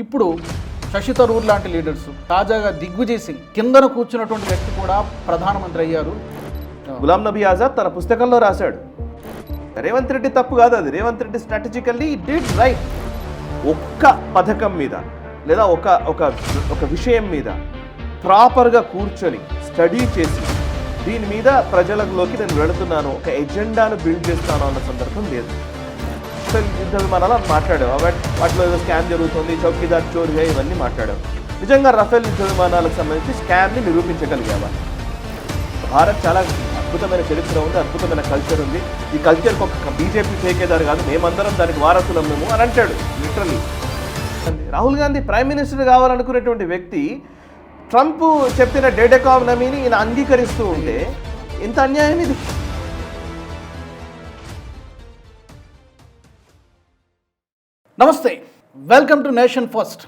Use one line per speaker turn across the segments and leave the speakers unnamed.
ఇప్పుడు శశి థరూర్ లాంటి లీడర్స్, తాజాగా దిగ్విజయ్ సింగ్, కిందన కూర్చున్నటువంటి వ్యక్తి కూడా ప్రధానమంత్రి అయ్యారు.
గులాం నబీ ఆజాద్ తన పుస్తకంలో రాశాడు, రేవంత్ రెడ్డి తప్పు కాదు అది, Revanth Reddy strategically did right. ఒక్క పథకం మీద లేదా ఒక విషయం మీద ప్రాపర్గా కూర్చొని స్టడీ చేసి దీని మీద ప్రజలలోకి నేను వెళుతున్నాను, ఒక ఎజెండాను బిల్డ్ చేస్తాను అన్న సందర్భం లేదు. యుద్ధ విమానాలు అని మాట్లాడాం, వాటిలో ఏదో స్కామ్ జరుగుతుంది, చౌకీదార్ చోరీగా ఇవన్నీ మాట్లాడాం. నిజంగా రఫేల్ యుద్ధ విమానాలకు సంబంధించి స్కామ్ని నిరూపించగలిగావా? భారత్ చాలా అద్భుతమైన చరిత్ర ఉంది, అద్భుతమైన కల్చర్ ఉంది. ఈ కల్చర్కి ఒక బీజేపీ ఠేకేదారు కాదు, మేమందరం దానికి వారసులం మేము అని అంటాడు literally. Rahul Gandhi prime minister కావాలనుకునేటువంటి వ్యక్తి ట్రంప్ చెప్పిన డేట్ ఎకానమీని ఈయన అంగీకరిస్తూ ఉంటే ఇంత అన్యాయం ఇది.
నమస్తే, welcome to nation first.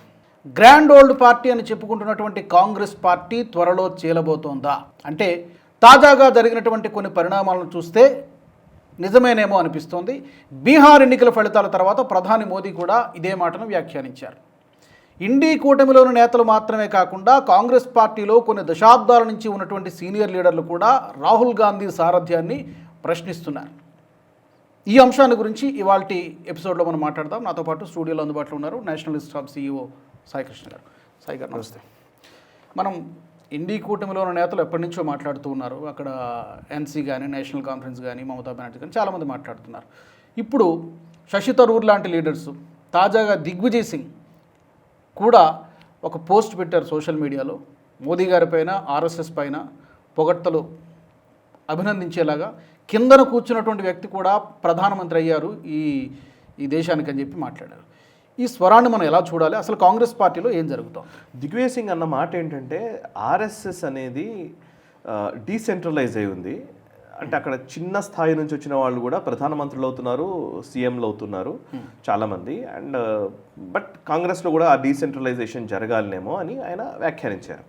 Grand old party అని చెప్పుకుంటున్నటువంటి కాంగ్రెస్ పార్టీ త్వరలో చీలబోతోందా అంటే తాజాగా జరిగినటువంటి కొన్ని పరిణామాలను చూస్తే నిజమేనేమో అనిపిస్తోంది. బీహార్ ఎన్నికల ఫలితాల తర్వాత ప్రధాని మోదీ కూడా ఇదే మాటను వ్యాఖ్యానించారు. ఇండీ కూటమిలోని నేతలు మాత్రమే కాకుండా కాంగ్రెస్ పార్టీలో కొన్ని దశాబ్దాల నుంచి ఉన్నటువంటి సీనియర్ లీడర్లు కూడా రాహుల్ గాంధీ సారథ్యాన్ని ప్రశ్నిస్తున్నారు. ఈ అంశాన్ని గురించి ఇవాల్టి ఎపిసోడ్లో మనం మాట్లాడదాం. నాతో పాటు స్టూడియోలో అందుబాటులో ఉన్నారు Nationalist hub CEO Sai Krishna గారు. సాయి గారు నమస్తే. మనం ఇండీ కూటమిలో ఉన్న నేతలు ఎప్పటి నుంచో మాట్లాడుతూ ఉన్నారు. అక్కడ ఎన్సీ కానీ, నేషనల్ కాన్ఫరెన్స్ కానీ, మమతా బెనర్జీ కానీ చాలామంది మాట్లాడుతున్నారు. ఇప్పుడు శశి థరూర్ లాంటి లీడర్స్, తాజాగా దిగ్విజయ్ సింగ్ కూడా ఒక పోస్ట్ పెట్టారు సోషల్ మీడియాలో. మోదీ గారి పైన, RSS పైన పొగడ్తలు అభినందించేలాగా, కిందన కూర్చున్నటువంటి వ్యక్తి కూడా ప్రధానమంత్రి అయ్యారు ఈ దేశానికి అని చెప్పి మాట్లాడారు. ఈ స్వరాన్ని మనం ఎలా చూడాలి? అసలు కాంగ్రెస్ పార్టీలో ఏం జరుగుతాం?
దిగ్విజయ్ సింగ్ అన్న మాట ఏంటంటే RSS అనేది డీసెంట్రలైజ్ అయి ఉంది. అంటే అక్కడ చిన్న స్థాయి నుంచి వచ్చిన వాళ్ళు కూడా ప్రధానమంత్రులు అవుతున్నారు, సీఎంలు అవుతున్నారు చాలామంది. అండ్ బట్ కాంగ్రెస్లో కూడా ఆ డీసెంట్రలైజేషన్ జరగాలనేమో అని ఆయన వ్యాఖ్యానించారు.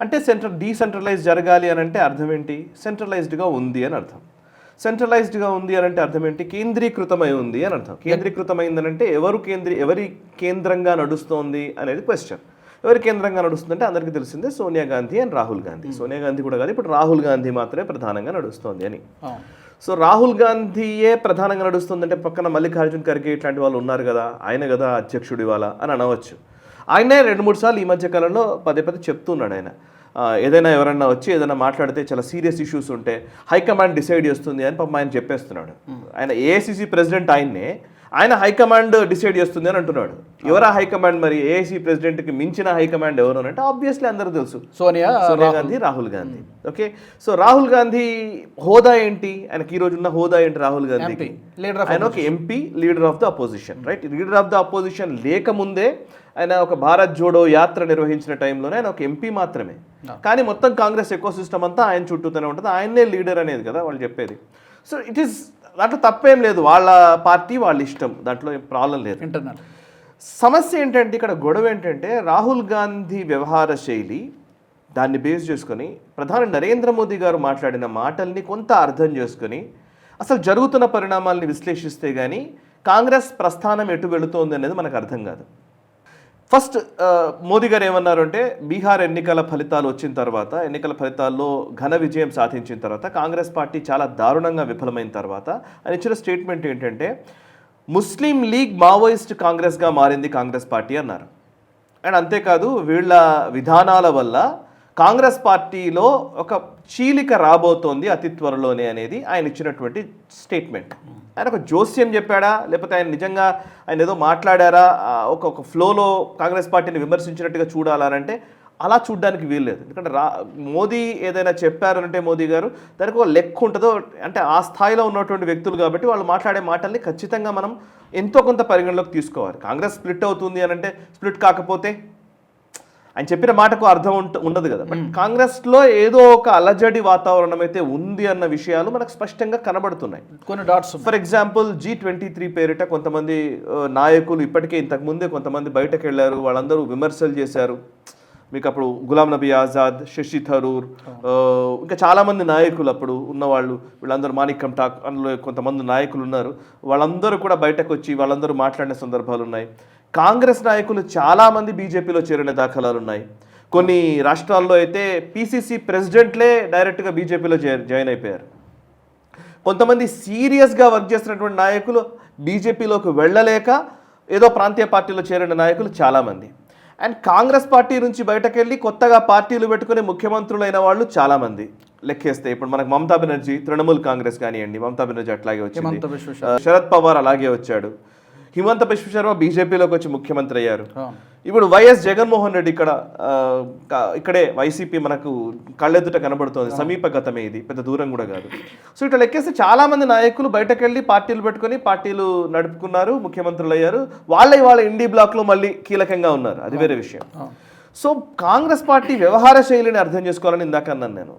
అంటే డీసెంట్రలైజ్ జరగాలి అని అంటే అర్థం ఏంటి? సెంట్రలైజ్డ్గా ఉంది అని అర్థం. సెంట్రలైజ్డ్గా ఉంది అని అంటే అర్థం ఏంటి? కేంద్రీకృతమై ఉంది అని అర్థం. కేంద్రీకృతమైందని అంటే ఎవరి కేంద్రంగా నడుస్తోంది అనేది క్వశ్చన్. ఎవరి కేంద్రంగా నడుస్తుందంటే అందరికీ తెలిసిందే సోనియా గాంధీ అండ్ రాహుల్ గాంధీ. సోనియా గాంధీ కూడా కాదు, ఇప్పుడు రాహుల్ గాంధీ మాత్రమే ప్రధానంగా నడుస్తోంది అని. సో రాహుల్ గాంధీయే ప్రధానంగా నడుస్తుందంటే పక్కన మల్లికార్జున్ ఖర్గే ఇట్లాంటి వాళ్ళు ఉన్నారు కదా, ఆయన కదా అధ్యక్షుడు ఇవాళ అని అనవచ్చు. ఆయనే 2-3 సార్లు ఈ మధ్య కాలంలో పదే చెప్తున్నాడు. ఆయన ఏదైనా ఎవరన్నా వచ్చి ఏదైనా మాట్లాడితే చాలా సీరియస్ ఇష్యూస్ ఉంటే హైకమాండ్ డిసైడ్ చేస్తుంది అని పాపం ఆయన చెప్పేస్తున్నాడు. ఆయన AICC ప్రెసిడెంట్ ఆయన హైకమాండ్ డిసైడ్ చేస్తుంది అని అంటున్నాడు. ఎవరా హైకమాండ్? మరి AICC ప్రెసిడెంట్కి మించిన హైకమాండ్ ఎవరు అంటే ఆబ్వియస్లీ అందరూ తెలుసు, సోనియా గాంధీ, రాహుల్ గాంధీ. ఓకే, సో రాహుల్ గాంధీ హోదా ఏంటి? ఆయనకి ఈ రోజు ఉన్న హోదా ఏంటి? రాహుల్ గాంధీకి ఆయన ఒక MP, leader of the opposition. Right, leader of the opposition లేకముందే ఆయన ఒక భారత్ జోడో యాత్ర నిర్వహించిన టైంలోనే ఆయన ఒక MP మాత్రమే. కానీ మొత్తం కాంగ్రెస్ ఎకో సిస్టమ్ అంతా ఆయన చుట్టూతోనే ఉంటుంది. ఆయనే లీడర్ అనేది కదా వాళ్ళు చెప్పేది. సో ఇట్ ఈస్, దాంట్లో తప్పేం లేదు, వాళ్ళ పార్టీ వాళ్ళ ఇష్టం, దాంట్లో ఏం ప్రాబ్లం లేదు. సమస్య ఏంటంటే ఇక్కడ గొడవ ఏంటంటే రాహుల్ గాంధీ వ్యవహార శైలి, దాన్ని బేస్ చేసుకొని ప్రధాని నరేంద్ర మోదీ గారు మాట్లాడిన మాటల్ని కొంత అర్థం చేసుకొని అసలు జరుగుతున్న పరిణామాలని విశ్లేషిస్తే కానీ కాంగ్రెస్ ప్రస్థానం ఎటు వెళుతోంది అనేది మనకు అర్థం కాదు. ఫస్ట్ మోదీ గారు ఏమన్నారు అంటే బీహార్ ఎన్నికల ఫలితాలు వచ్చిన తర్వాత, ఎన్నికల ఫలితాల్లో ఘన విజయం సాధించిన తర్వాత, కాంగ్రెస్ పార్టీ చాలా దారుణంగా విఫలమైన తర్వాత ఆయన ఇచ్చిన స్టేట్మెంట్ ఏంటంటే ముస్లిం లీగ్ మావోయిస్ట్ కాంగ్రెస్గా మారింది కాంగ్రెస్ పార్టీ అన్నారు. అండ్ అంతేకాదు వీళ్ళ విధానాల వల్ల కాంగ్రెస్ పార్టీలో ఒక చీలిక రాబోతోంది అతి త్వరలోనే అనేది ఆయన ఇచ్చినటువంటి స్టేట్మెంట్. ఆయన ఒక జోస్యం చెప్పాడా, లేకపోతే ఆయన నిజంగా ఆయన ఏదో మాట్లాడారా, ఒక ఫ్లోలో కాంగ్రెస్ పార్టీని విమర్శించినట్టుగా చూడాలనంటే అలా చూడడానికి వీల్లేదు. ఎందుకంటే మోదీ ఏదైనా చెప్పారంటే మోదీ గారు దానికి ఒక లెక్క ఉంటుందో, అంటే ఆ స్థాయిలో ఉన్నటువంటి వ్యక్తులు కాబట్టి వాళ్ళు మాట్లాడే మాటల్ని ఖచ్చితంగా మనం ఎంతో కొంత పరిగణలోకి తీసుకోవాలి. కాంగ్రెస్ స్ప్లిట్ అవుతుంది అని అంటే స్ప్లిట్ కాకపోతే ఆయన చెప్పిన మాటకు అర్థం ఉండదు కదా. బట్ కాంగ్రెస్లో ఏదో ఒక అలజడి వాతావరణం అయితే ఉంది అన్న విషయాలు మనకు స్పష్టంగా కనబడుతున్నాయి.
కొన్ని డాట్స్,
ఫర్ ఎగ్జాంపుల్ G23 పేరిట కొంతమంది నాయకులు ఇప్పటికే ఇంతకుముందే కొంతమంది బయటకు వెళ్ళారు, వాళ్ళందరూ విమర్శలు చేశారు. మీకు అప్పుడు గులాం నబీ ఆజాద్, శశి థరూర్, ఇంకా చాలామంది నాయకులు అప్పుడు ఉన్నవాళ్ళు, వీళ్ళందరూ మాణిక్యం ఠాకూర్, అందులో కొంతమంది నాయకులు ఉన్నారు, వాళ్ళందరూ కూడా బయటకు వచ్చి వాళ్ళందరూ మాట్లాడిన సందర్భాలు ఉన్నాయి. కాంగ్రెస్ నాయకులు చాలామంది బీజేపీలో చేరిన దాఖలాలు ఉన్నాయి. కొన్ని రాష్ట్రాల్లో అయితే పీసీసీ ప్రెసిడెంట్లే డైరెక్ట్గా బీజేపీలో జాయిన్ అయిపోయారు. కొంతమంది సీరియస్గా వర్క్ చేస్తున్నటువంటి నాయకులు బీజేపీలోకి వెళ్ళలేక ఏదో ప్రాంతీయ పార్టీలో చేరిన నాయకులు చాలామంది. అండ్ కాంగ్రెస్ పార్టీ నుంచి బయటకెళ్ళి కొత్తగా పార్టీలు పెట్టుకుని ముఖ్యమంత్రులైన వాళ్ళు చాలామంది లెక్కేస్తే ఇప్పుడు మనకు మమతా బెనర్జీ తృణమూల్ కాంగ్రెస్ కానివ్వండి, మమతా బెనర్జీ అట్లాగే వచ్చింది, శరద్ పవార్ అలాగే వచ్చాడు, హిమంత బిశ్వ శర్మ బీజేపీలోకి వచ్చి ముఖ్యమంత్రి అయ్యారు. ఇప్పుడు వైఎస్ జగన్మోహన్ రెడ్డి ఇక్కడే వైసీపీ మనకు కళ్ళెదుట కనబడుతోంది, సమీప గతమే, ఇది పెద్ద దూరం కూడా కాదు. సో ఇట్లా లెక్కేస్తే చాలా మంది నాయకులు బయటకెళ్ళి పార్టీలు పెట్టుకొని పార్టీలు నడుపుకున్నారు, ముఖ్యమంత్రులు అయ్యారు. వాళ్ళ ఇండీ బ్లాక్లో మళ్ళీ కీలకంగా ఉన్నారు, అది వేరే విషయం. సో కాంగ్రెస్ పార్టీ వ్యవహార శైలిని అర్థం చేసుకోవాలని ఇందాక అన్నాను నేను.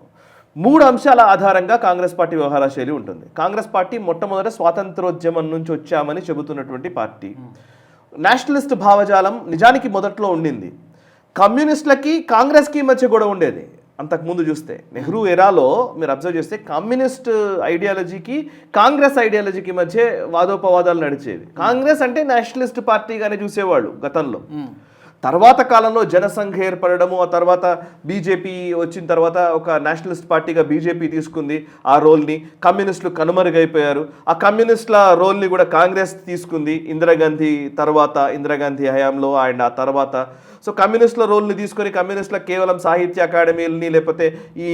3 అంశాల ఆధారంగా కాంగ్రెస్ పార్టీ వ్యవహార శైలి ఉంటుంది. కాంగ్రెస్ పార్టీ మొట్టమొదట స్వాతంత్రోద్యమం నుంచి వచ్చామని చెబుతున్నటువంటి పార్టీ. నేషనలిస్ట్ భావజాలం నిజానికి మొదట్లో ఉండింది. కమ్యూనిస్టులకి కాంగ్రెస్కి మధ్య గొడవ ఉండేది. అంతకుముందు చూస్తే నెహ్రూ ఎరాలో మీరు అబ్జర్వ్ చేస్తే కమ్యూనిస్ట్ ఐడియాలజీకి కాంగ్రెస్ ఐడియాలజీకి మధ్య వాదోపవాదాలు నడిచేవి. కాంగ్రెస్ అంటే నేషనలిస్ట్ పార్టీగానే చూసేవాళ్ళు గతంలో. తర్వాత కాలంలో జనసంఘ ఏర్పడము, ఆ తర్వాత బీజేపీ వచ్చిన తర్వాత ఒక నేషనలిస్ట్ పార్టీగా బీజేపీ తీసుకుంది ఆ రోల్ని. కమ్యూనిస్టులు కనుమరుగైపోయారు, ఆ కమ్యూనిస్టుల రోల్ని కూడా కాంగ్రెస్ తీసుకుంది ఇందిరాగాంధీ హయాంలో అండ్ ఆ తర్వాత. సో కమ్యూనిస్టుల రోల్ని తీసుకొని కమ్యూనిస్టుల కేవలం సాహిత్య అకాడమీలని లేకపోతే ఈ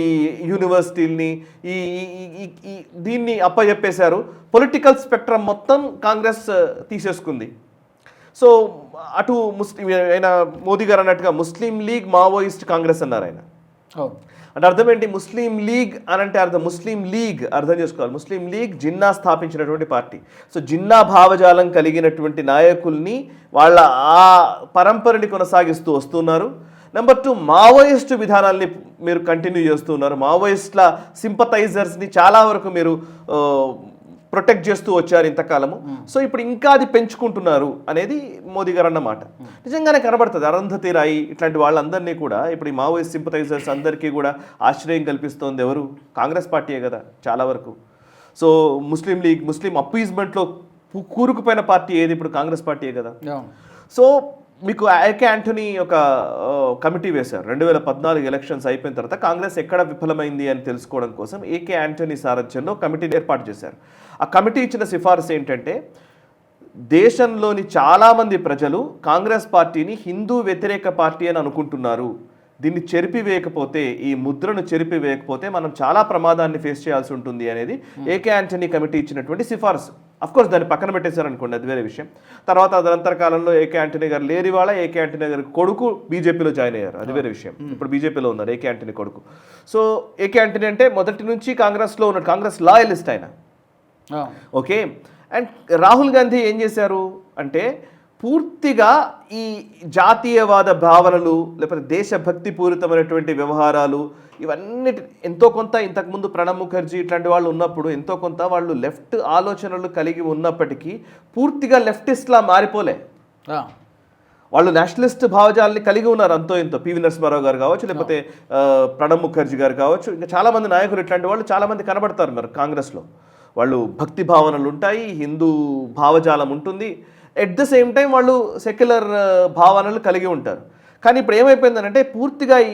యూనివర్సిటీలని దీన్ని అప్పచెప్పేశారు. పొలిటికల్ స్పెక్ట్రమ్ మొత్తం కాంగ్రెస్ తీసేసుకుంది. సో అటు ఆయన మోదీ గారు అన్నట్టుగా ముస్లిం లీగ్ మావోయిస్ట్ కాంగ్రెస్ అన్నారు ఆయన. అంటే అర్థం ఏంటి? ముస్లిం లీగ్ అని అంటే అర్థం ముస్లిం లీగ్ అర్థం చేసుకోవాలి. ముస్లిం లీగ్ జిన్నా స్థాపించినటువంటి పార్టీ. సో జిన్నా భావజాలం కలిగినటువంటి నాయకుల్ని వాళ్ళ ఆ పరంపరని కొనసాగిస్తూ వస్తున్నారు. నెంబర్ 2, మావోయిస్టు విధానాల్ని మీరు కంటిన్యూ చేస్తున్నారు. మావోయిస్ట్ల సింపథైజర్స్ని చాలా వరకు మీరు ప్రొటెక్ట్ చేస్తూ వచ్చారు ఇంతకాలము. సో ఇప్పుడు ఇంకా అది పెంచుకుంటున్నారు అనేది మోదీ గారు అన్నమాట. నిజంగానే కనబడుతుంది. అరుంధతి రాయ్ ఇట్లాంటి వాళ్ళందరినీ కూడా ఇప్పుడు ఈ మావోయిస్ట్ సింపథైజర్స్ అందరికీ కూడా ఆశ్రయం కల్పిస్తోంది ఎవరు? కాంగ్రెస్ పార్టీయే కదా చాలా వరకు. సో ముస్లిం లీగ్, ముస్లిం అప్పీజ్మెంట్లో కూరుకుపోయిన పార్టీ ఏది? ఇప్పుడు కాంగ్రెస్ పార్టీయే కదా. సో మీకు ఏకే యాంటనీ ఒక కమిటీ వేశారు 2014 ఎలక్షన్స్ అయిపోయిన తర్వాత కాంగ్రెస్ ఎక్కడ విఫలమైంది అని తెలుసుకోవడం కోసం ఏకే యాంటనీ సారథ్యంలో కమిటీని ఏర్పాటు చేశారు. ఆ కమిటీ ఇచ్చిన సిఫారసు ఏంటంటే, దేశంలోని చాలామంది ప్రజలు కాంగ్రెస్ పార్టీని హిందూ వ్యతిరేక పార్టీ అని అనుకుంటున్నారు. దీన్ని చెరిపివేయకపోతే, ఈ ముద్రను చెరిపివేయకపోతే మనం చాలా ప్రమాదాన్ని ఫేస్ చేయాల్సి ఉంటుంది అనేది ఏకే యాంటనీ కమిటీ ఇచ్చినటువంటి సిఫారసు. అఫ్కోర్స్ దాన్ని పక్కన పెట్టేశారనుకోండి, అది వేరే విషయం. తర్వాత అదంతర కాలంలో ఏకే యాంటనీ గారు లేని వాళ్ళ ఏకే యాంటనీ గారి కొడుకు బీజేపీలో జాయిన్ అయ్యారు, అది వేరే విషయం. ఇప్పుడు బీజేపీలో ఉన్నారు ఏకే యాంటనీ కొడుకు. సో ఏకే యాంటనీ అంటే మొదటి నుంచి కాంగ్రెస్లో ఉన్నాడు, కాంగ్రెస్ లాయలిస్ట్ ఆయన. ఓకే. అండ్ రాహుల్ గాంధీ ఏం చేశారు అంటే, పూర్తిగా ఈ జాతీయవాద భావనలు లేకపోతే దేశభక్తి పూరితమైనటువంటి వ్యవహారాలు ఇవన్నీ ఎంతో కొంత ఇంతకుముందు ప్రణబ్ ముఖర్జీ ఇట్లాంటి వాళ్ళు ఉన్నప్పుడు ఎంతో కొంత వాళ్ళు లెఫ్ట్ ఆలోచనలు కలిగి ఉన్నప్పటికీ పూర్తిగా లెఫ్టిస్ట్లా మారిపోలే. వాళ్ళు నేషనలిస్ట్ భావజాలని కలిగి ఉన్నారు అంతో ఎంతో. పివి నరసింహారావు గారు కావచ్చు, లేకపోతే ప్రణబ్ ముఖర్జీ గారు కావచ్చు, ఇంకా చాలామంది నాయకులు ఇట్లాంటి వాళ్ళు చాలామంది కనబడతారు మరి కాంగ్రెస్లో. వాళ్ళు భక్తి భావనలు ఉంటాయి, హిందూ భావజాలం ఉంటుంది, ఎట్ ద సేమ్ టైం వాళ్ళు సెక్యులర్ భావనలు కలిగి ఉంటారు. కానీ ఇప్పుడు ఏమైపోయిందనంటే, పూర్తిగా ఈ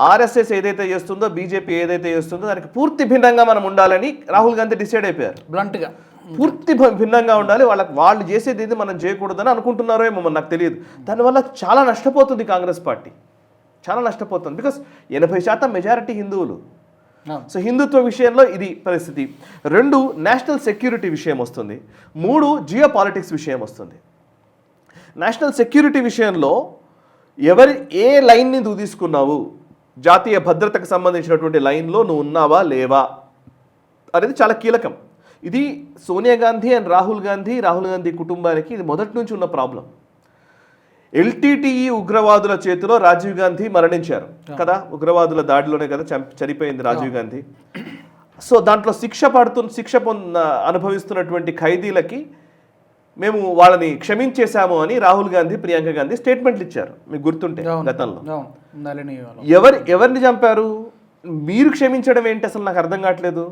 ఆర్ఎస్ఎస్ ఏదైతే చేస్తుందో, బీజేపీ ఏదైతే చేస్తుందో దానికి పూర్తి భిన్నంగా మనం ఉండాలని రాహుల్ గాంధీ డిసైడ్ అయిపోయారు. బ్లంట్గా పూర్తి భిన్నంగా ఉండాలి, వాళ్ళు చేసేది ఏది మనం చేయకూడదని అనుకుంటున్నారో ఏమో నాకు తెలియదు. దానివల్ల చాలా నష్టపోతుంది కాంగ్రెస్ పార్టీ, చాలా నష్టపోతుంది. బికాస్ 80% మెజారిటీ హిందువులు. సో హిందుత్వ విషయంలో ఇది పరిస్థితి. 2, నేషనల్ సెక్యూరిటీ విషయం వస్తుంది. 3, జియో పాలిటిక్స్ విషయం వస్తుంది. నేషనల్ సెక్యూరిటీ విషయంలో ఏ లైన్ని నువ్వు తీసుకున్నావు, జాతీయ భద్రతకు సంబంధించినటువంటి లైన్లో నువ్వు ఉన్నావా లేవా అనేది చాలా కీలకం. ఇది సోనియా గాంధీ అండ్ రాహుల్ గాంధీ కుటుంబానికి ఇది మొదటి నుంచి ఉన్న ప్రాబ్లం. ఎల్టీటీఈ ఉగ్రవాదుల చేతిలో రాజీవ్ గాంధీ మరణించారు కదా, ఉగ్రవాదుల దాడిలోనే కదా చనిపోయింది రాజీవ్ గాంధీ. సో దాంట్లో శిక్ష అనుభవిస్తున్నటువంటి ఖైదీలకి మేము వాళ్ళని క్షమించేశాము అని రాహుల్ గాంధీ, ప్రియాంక గాంధీ స్టేట్మెంట్లు ఇచ్చారు, మీకు గుర్తుంటే గతంలో. ఎవరిని చంపారు? మీరు క్షమించడం ఏంటి అసలు నాకు అర్థం కావట్లేదు.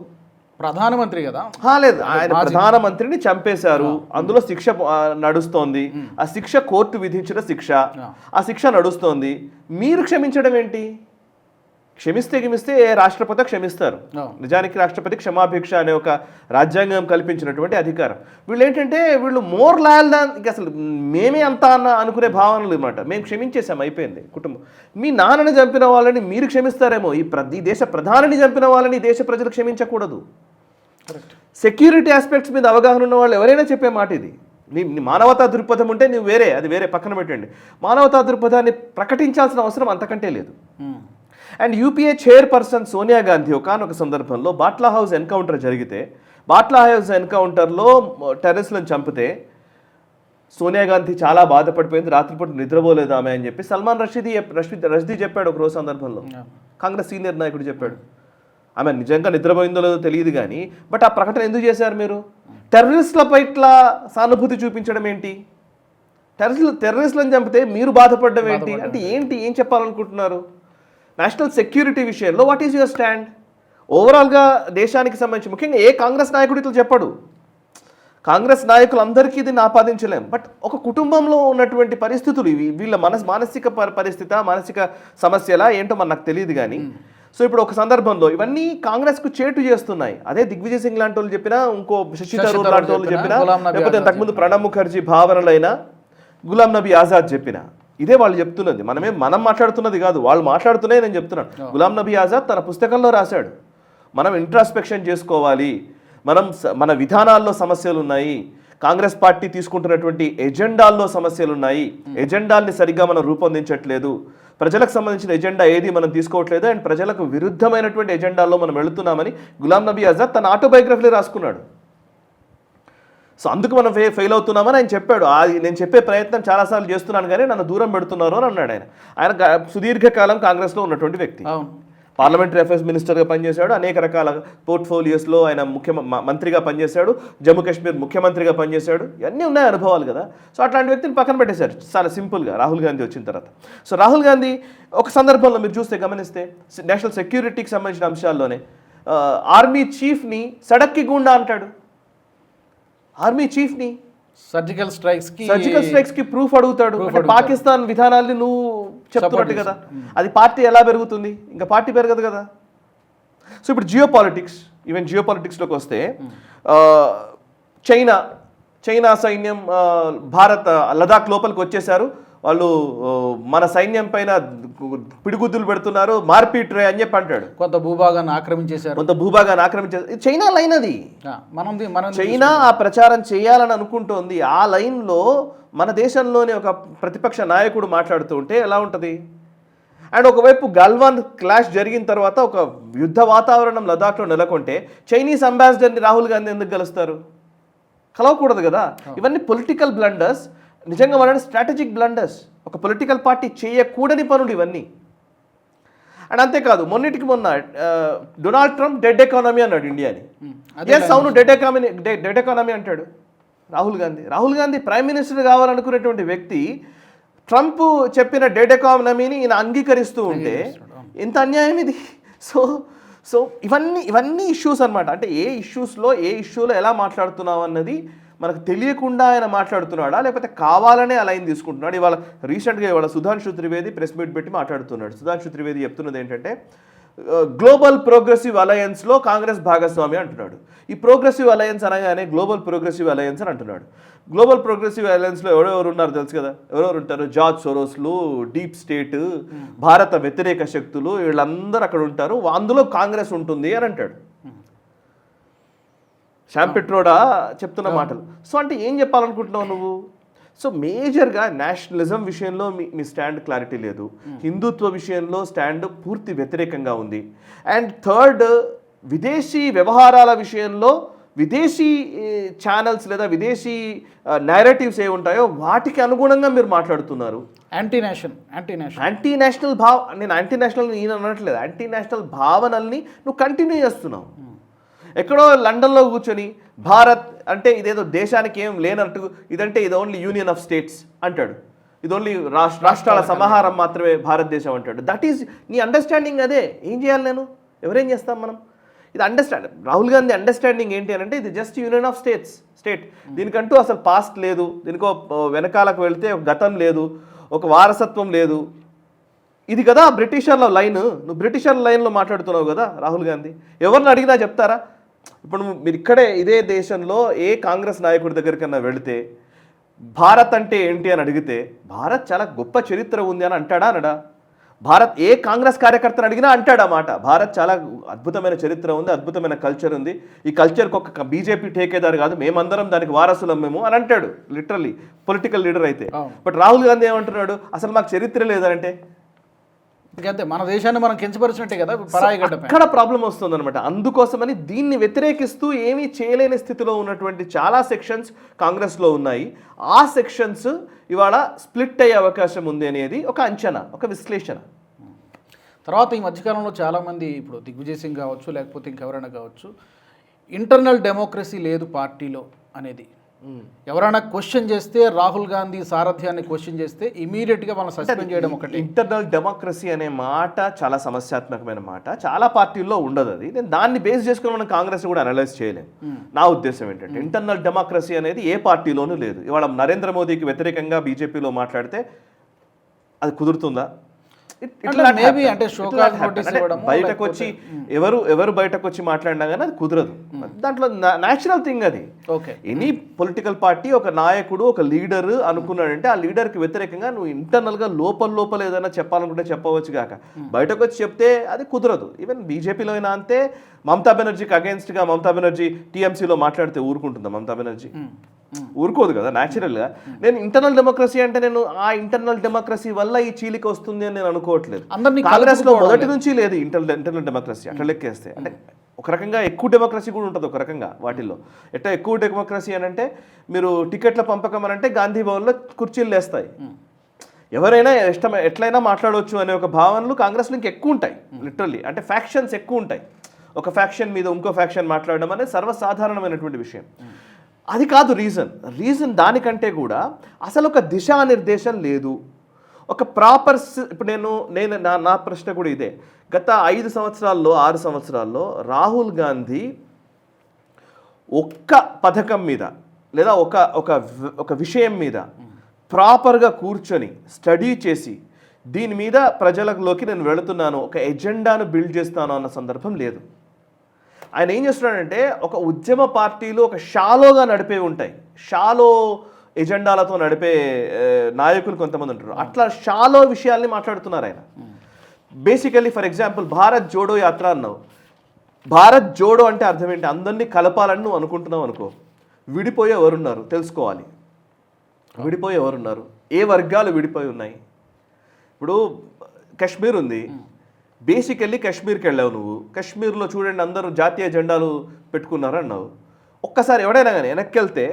ప్రధానమంత్రి కదా.
లేదు, ఆయన ప్రధానమంత్రిని చంపేశారు, అందులో శిక్ష నడుస్తోంది, ఆ శిక్ష కోర్టు విధించిన శిక్ష, ఆ శిక్ష నడుస్తోంది. మీరు క్షమించడం ఏంటి? క్షమిస్తే ఏ రాష్ట్రపతి క్షమిస్తారు. నిజానికి రాష్ట్రపతి క్షమాభిక్ష అనే ఒక రాజ్యాంగం కల్పించినటువంటి అధికారం. వీళ్ళు ఏంటంటే వీళ్ళు మోర్ లాయల్ దాన్, అసలు మేమే అంతా అనుకునే భావనలు అనమాట. మేము క్షమించేసాం, అయిపోయింది కుటుంబం. మీ నాన్నని చంపిన వాళ్ళని మీరు క్షమిస్తారేమో, ఈ దేశ ప్రధానిని చంపిన వాళ్ళని ఈ దేశ ప్రజలు క్షమించకూడదు. సెక్యూరిటీ ఆస్పెక్ట్స్ మీద అవగాహన ఉన్న వాళ్ళు ఎవరైనా చెప్పే మాట ఇది. నీ మానవతా దృక్పథం ఉంటే నువ్వు అది వేరే పక్కన పెట్టండి. మానవతా దృక్పథాన్ని ప్రకటించాల్సిన అవసరం అంతకంటే లేదు. And UPA chairperson Sonia Gandhi ఒకనొక సందర్భంలో బాట్లా హౌస్ ఎన్కౌంటర్ జరిగితే, బాట్లా హౌస్ ఎన్కౌంటర్లో టెర్రరిస్టులను చంపితే సోనియా గాంధీ చాలా బాధపడిపోయింది, రాత్రిపూట నిద్రపోలేదు ఆమె అని చెప్పి సల్మాన్ రష్దీ చెప్పాడు ఒకరోజు సందర్భంలో. కాంగ్రెస్ సీనియర్ నాయకుడు చెప్పాడు. ఆమె నిజంగా నిద్రపోయిందో లేదో తెలియదు కానీ, బట్ ఆ ప్రకటన ఎందుకు చేశారు మీరు? టెర్రరిస్టులపై ఇట్లా సానుభూతి చూపించడం ఏంటి? టెర్రరిస్టులను చంపితే మీరు బాధపడడం ఏంటి? అంటే ఏం చెప్పాలనుకుంటున్నారు? నేషనల్ సెక్యూరిటీ విషయంలో వాట్ ఈజ్ యువర్ స్టాండ్? ఓవరాల్గా దేశానికి సంబంధించి ముఖ్యంగా ఏ కాంగ్రెస్ నాయకుడు ఇట్లా చెప్పడు. కాంగ్రెస్ నాయకులందరికీ దీన్ని ఆపాదించలేం. బట్ ఒక కుటుంబంలో ఉన్నటువంటి పరిస్థితులు ఇవి, వీళ్ళ మానసిక పరిస్థితి, మానసిక సమస్యలా ఏంటో నాకు తెలియదు కానీ, సో ఇప్పుడు ఒక సందర్భంలో ఇవన్నీ కాంగ్రెస్కు చేటు చేస్తున్నాయి. అదే దిగ్విజయ్ సింగ్ లాంటి వాళ్ళు చెప్పినా, ఇంకో శశి థరూర్ లాంటి వాళ్ళు చెప్పినా, లేకపోతే ఇంతకుముందు ప్రణబ్ ముఖర్జీ భావనలైనా, గులాం నబీ ఆజాద్ చెప్పినా, ఇదే వాళ్ళు చెప్తున్నది. మనం మాట్లాడుతున్నది కాదు, వాళ్ళు మాట్లాడుతున్నాయి. నేను చెప్తున్నాను, గులాం నబీ ఆజాద్ తన పుస్తకంలో రాశాడు, మనం ఇంట్రాస్పెక్షన్ చేసుకోవాలి, మన విధానాల్లో సమస్యలు ఉన్నాయి, కాంగ్రెస్ పార్టీ తీసుకుంటున్నటువంటి ఎజెండాల్లో సమస్యలు ఉన్నాయి, ఎజెండాల్ని సరిగ్గా మనం రూపొందించట్లేదు, ప్రజలకు సంబంధించిన ఎజెండా ఏది మనం తీసుకోవట్లేదు, అండ్ ప్రజలకు విరుద్ధమైనటువంటి ఎజెండాల్లో మనం వెళుతున్నామని గులాం నబీ ఆజాద్ తన ఆటోబయోగ్రఫీలో రాసుకున్నాడు. సో అందుకు మనం ఫెయిల్ అవుతున్నామని ఆయన చెప్పాడు. నేను చెప్పే ప్రయత్నం చాలాసార్లు చేస్తున్నాను కానీ నన్ను దూరం పెడుతున్నారు అని అన్నాడు. ఆయన సుదీర్ఘకాలం కాంగ్రెస్లో ఉన్నటువంటి వ్యక్తి, పార్లమెంటరీ అఫైర్స్ మినిస్టర్గా పనిచేశాడు, అనేక రకాల పోర్ట్ఫోలియోస్లో ఆయన మంత్రిగా పనిచేశాడు, జమ్మూ కాశ్మీర్ ముఖ్యమంత్రిగా పనిచేశాడు, ఇవన్నీ ఉన్నాయి అనుభవాలు కదా. సో అట్లాంటి వ్యక్తిని పక్కన పెట్టేశారు చాలా సింపుల్గా రాహుల్ గాంధీ వచ్చిన తర్వాత. సో రాహుల్ గాంధీ ఒక సందర్భంలో మీరు చూస్తే గమనిస్తే నేషనల్ సెక్యూరిటీకి సంబంధించిన అంశాల్లోనే ఆర్మీ చీఫ్ని సడక్కి గుండా అంటాడు. ఆర్మీ చీఫ్ని సర్జికల్ స్ట్రైక్స్ కి ప్రూఫ్ అడుగుతాడు. అంటే పాకిస్తాన్ విధానాల్ని నువ్వు చెప్తున్నట్టు కదా, అది పార్టీ ఎలా పెరుగుతుంది? ఇంకా పార్టీ పెరగదు కదా. సో ఇప్పుడు జియో పాలిటిక్స్లోకి వస్తే చైనా సైన్యం భారత్ లదాఖ్ లోపలికి వచ్చేసారు, వాళ్ళు మన సైన్యం పైన పిడిగుద్దులు పెడుతున్నారు, మార్పిట్ రే అని చెప్పి అంటాడు.
కొంత భూభాగాన్ని ఆక్రమించేశారు.
చైనా లైన్ అది. చైనా ఆ ప్రచారం చేయాలని అనుకుంటోంది. ఆ లైన్లో మన దేశంలోని ఒక ప్రతిపక్ష నాయకుడు మాట్లాడుతూ ఉంటే ఎలా ఉంటుంది? అండ్ ఒకవైపు గల్వాన్ క్లాష్ జరిగిన తర్వాత ఒక యుద్ధ వాతావరణం లదాఖ్లో నెలకొంటే చైనీస్ అంబాసిడర్ని రాహుల్ గాంధీ ఎందుకు కలుస్తారు? కలవకూడదు కదా. ఇవన్నీ పొలిటికల్ బ్లండర్స్, నిజంగా వాళ్ళని స్ట్రాటజిక్ బ్లండర్స్. ఒక పొలిటికల్ పార్టీ చేయకూడని పనులు ఇవన్నీ. అండ్ అంతేకాదు, మొన్న డొనాల్డ్ ట్రంప్ డెడ్ ఎకానమీ అన్నాడు ఇండియాని. అవును, డెడ్ ఎకానమీ అంటాడు రాహుల్ గాంధీ ప్రైమ్ మినిస్టర్ కావాలనుకునేటువంటి వ్యక్తి ట్రంప్ చెప్పిన డెడ్ ఎకానమీని ఈయన అంగీకరిస్తూ ఉంటే ఎంత అన్యాయం ఇది. సో ఇవన్నీ ఇష్యూస్ అనమాట. అంటే ఏ ఇష్యూలో ఎలా మాట్లాడుతున్నావు అన్నది మనకు తెలియకుండా ఆయన మాట్లాడుతున్నాడా, లేకపోతే కావాలనే ఆ లైన్ తీసుకుంటున్నాడు? ఇవాళ సుధాంశు త్రివేది ప్రెస్ మీట్ పెట్టి మాట్లాడుతున్నాడు. సుధాంశు త్రివేది చెప్తున్నది ఏంటంటే, గ్లోబల్ ప్రోగ్రెసివ్ అలయన్స్లో కాంగ్రెస్ భాగస్వామి అంటున్నాడు. ఈ ప్రోగ్రెసివ్ అలయన్స్ అనగానే గ్లోబల్ ప్రోగ్రెసివ్ అలయన్స్ అని అంటున్నాడు. గ్లోబల్ ప్రోగ్రెసివ్ అలయన్స్లో ఎవరెవరు ఉన్నారు తెలుసు కదా. ఎవరెవరు ఉంటారు? జార్జ్ సోరోస్లు, డీప్ స్టేట్, భారత వ్యతిరేక శక్తులు, వీళ్ళందరూ అక్కడ ఉంటారు, అందులో కాంగ్రెస్ ఉంటుంది అని అంటాడు. శ్యామ్ పెట్రోడా చెప్తున్న మాటలు. సో అంటే ఏం చెప్పాలనుకుంటున్నావు నువ్వు? సో మేజర్గా నేషనలిజం విషయంలో మీ స్టాండ్ క్లారిటీ లేదు, హిందుత్వ విషయంలో స్టాండ్ పూర్తి వ్యతిరేకంగా ఉంది. అండ్ థర్డ్, విదేశీ వ్యవహారాల విషయంలో విదేశీ ఛానల్స్ లేదా విదేశీ నేరేటివ్స్ ఏ ఉంటాయో వాటికి అనుగుణంగా మీరు మాట్లాడుతున్నారు.
యాంటీ నేషనల్
నేను యాంటీ నేషనల్ ఈయన అనట్లేదు, యాంటీ నేషనల్ భావనల్ని నువ్వు కంటిన్యూ చేస్తున్నావు. ఎక్కడో లండన్లో కూర్చొని భారత్ అంటే ఇదేదో దేశానికి ఏం లేనట్టు, ఇదంటే ఇది ఓన్లీ యూనియన్ ఆఫ్ స్టేట్స్ అంటాడు, ఇది ఓన్లీ రాష్ట్రాల సమాహారం మాత్రమే భారతదేశం అంటాడు. దట్ ఈజ్ నీ అండర్స్టాండింగ్. అదే ఏం చేయాలి? ఎవరేం చేస్తాం మనం? ఇది రాహుల్ గాంధీ అండర్స్టాండింగ్ ఏంటి అని అంటే ఇది జస్ట్ యూనియన్ ఆఫ్ స్టేట్. దీనికంటూ అసలు పాస్ట్ లేదు, దీనికో వెనకాలకు వెళ్తే ఒక గతం లేదు, ఒక వారసత్వం లేదు. ఇది కదా బ్రిటిషర్ల లైన్. నువ్వు బ్రిటిషర్ల లైన్లో మాట్లాడుతున్నావు కదా రాహుల్ గాంధీ. ఎవరిని అడిగినా చెప్తారా? ఇప్పుడు మీరు ఇక్కడే ఇదే దేశంలో ఏ కాంగ్రెస్ నాయకుడి దగ్గరికన్నా వెళితే భారత్ అంటే ఏంటి అని అడిగితే భారత్ చాలా గొప్ప చరిత్ర ఉంది అని అంటాడా అనడా? భారత్ ఏ కాంగ్రెస్ కార్యకర్తను అడిగినా అంటాడు మాట. భారత్ చాలా అద్భుతమైన చరిత్ర ఉంది, అద్భుతమైన కల్చర్ ఉంది, ఈ కల్చర్కి ఒక బీజేపీ ఠేకేదారు కాదు, మేమందరం దానికి వారసులం మేము అని అంటాడు లిటరల్లీ పొలిటికల్ లీడర్ అయితే. బట్ రాహుల్ గాంధీ ఏమంటున్నాడు? అసలు మాకు చరిత్ర లేదంటే
అంతే, మన దేశాన్ని మనం కించపరిచినట్టే కదా పరాయి గడ్డ.
అక్కడ ప్రాబ్లం వస్తుంది అనమాట. అందుకోసమని దీన్ని వ్యతిరేకిస్తూ ఏమీ చేయలేని స్థితిలో ఉన్నటువంటి చాలా సెక్షన్స్ కాంగ్రెస్లో ఉన్నాయి. ఆ సెక్షన్స్ ఇవాళ స్ప్లిట్ అయ్యే అవకాశం ఉంది అనేది ఒక అంచనా, ఒక విశ్లేషణ.
తర్వాత ఈ మధ్యకాలంలో చాలామంది ఇప్పుడు దిగ్విజయ్ సింగ్ కావచ్చు, లేకపోతే ఇంకెవరైనా కావచ్చు, ఇంటర్నల్ డెమోక్రసీ లేదు పార్టీలో అనేది ఎవరైనా క్వశ్చన్ చేస్తే, రాహుల్ గాంధీ సారథ్యాన్ని క్వశ్చన్ చేస్తే ఇమీడియట్గా మనం సస్పెండ్ చేయడం ఒకటి.
ఇంటర్నల్ డెమోక్రసీ అనే మాట చాలా సమస్యాత్మకమైన మాట, చాలా పార్టీల్లో ఉండదు. అది నేను దాన్ని బేస్ చేసుకుని మనం కాంగ్రెస్ కూడా అనలైజ్ చేయలేము. నా ఉద్దేశం ఏంటంటే ఇంటర్నల్ డెమోక్రసీ అనేది ఏ పార్టీలోనూ లేదు. ఇవాళ నరేంద్ర మోదీకి వ్యతిరేకంగా బీజేపీలో మాట్లాడితే అది కుదురుతుందా? బయటకు వచ్చి ఎవరు బయటకు వచ్చి మాట్లాడినా కానీ అది కుదరదు. దాంట్లో న్యాచురల్ థింగ్ అది. ఎనీ పొలిటికల్ పార్టీ ఒక నాయకుడు, ఒక లీడర్ అనుకున్నాడంటే ఆ లీడర్కి వ్యతిరేకంగా నువ్వు ఇంటర్నల్గా లోపల ఏదైనా చెప్పాలనుకుంటే చెప్పవచ్చు కాక బయటకు వచ్చి చెప్తే అది కుదరదు. ఈవెన్ బీజేపీలో అయినా అంతే. మమతా బెనర్జీకి అగేన్స్ట్గా మమతా బెనర్జీ టీఎంసీలో మాట్లాడితే ఊరుకుంటుందా మమతా బెనర్జీ? ఊరుకోదు కదా న్యాచురల్గా. నేను ఇంటర్నల్ డెమోక్రసీ అంటే నేను ఆ ఇంటర్నల్ డెమోక్రసీ వల్ల ఈ చీలిక వస్తుంది అని నేను అనుకోవట్లేదు. కాంగ్రెస్లో మొదటి నుంచి లేదు ఇంటర్నల్ డెమోక్రసీ. అట్లా లెక్కేస్తే అంటే ఒక రకంగా ఎక్కువ డెమోక్రసీ కూడా ఉంటుంది. ఒక రకంగా వాటిల్లో ఎట్లా ఎక్కువ డెమోక్రసీ అని అంటే మీరు టికెట్ల పంపకం అని అంటే గాంధీ భవన్లో కుర్చీలు లేస్తాయి, ఎవరైనా ఎట్లయినా మాట్లాడవచ్చు అనే ఒక భావనలు కాంగ్రెస్లో ఇంకా ఎక్కువ ఉంటాయి. లిటరల్లీ అంటే ఫ్యాక్షన్స్ ఎక్కువ ఉంటాయి. ఒక ఫ్యాక్షన్ మీద ఇంకో ఫ్యాక్షన్ మాట్లాడడం అనేది సర్వసాధారణమైనటువంటి విషయం. అది కాదు రీజన్ దానికంటే కూడా అసలు ఒక దిశానిర్దేశం లేదు, ఒక ప్రాపర్. ఇప్పుడు నేను నా ప్రశ్న కూడా ఇదే. గత 5 సంవత్సరాల్లో 6 సంవత్సరాల్లో రాహుల్ గాంధీ ఒక్క పథకం మీద లేదా ఒక విషయం మీద ప్రాపర్గా కూర్చొని స్టడీ చేసి దీని మీద ప్రజలలోకి నేను వెళుతున్నాను, ఒక ఎజెండాను బిల్డ్ చేస్తాను అన్న సందర్భం లేదు. ఆయన ఏం చేస్తున్నాడంటే ఒక ఉద్యమ పార్టీలు ఒక షాలోగా నడిపే ఉంటాయి, షాలో ఎజెండాలతో నడిపే నాయకులు కొంతమంది ఉంటారు. అట్లా షాలో విషయాల్ని మాట్లాడుతున్నారు ఆయన. Basically for example Bharat Jodo Yatra అన్నావు. భారత్ జోడో అంటే అర్థం ఏంటి? అందరినీ కలపాలని నువ్వు అనుకుంటున్నావు అనుకో, విడిపోయే ఎవరున్నారు తెలుసుకోవాలి. విడిపోయే ఎవరున్నారు, ఏ వర్గాలు విడిపోయి ఉన్నాయి. ఇప్పుడు కశ్మీర్ ఉంది, బేసికల్లీ కశ్మీర్కి వెళ్ళావు నువ్వు. కశ్మీర్లో చూడండి అందరూ జాతీయ జెండాలు పెట్టుకున్నారు అన్నావు. ఒక్కసారి ఎవడైనా కానీ వెనక్కి వెళ్తే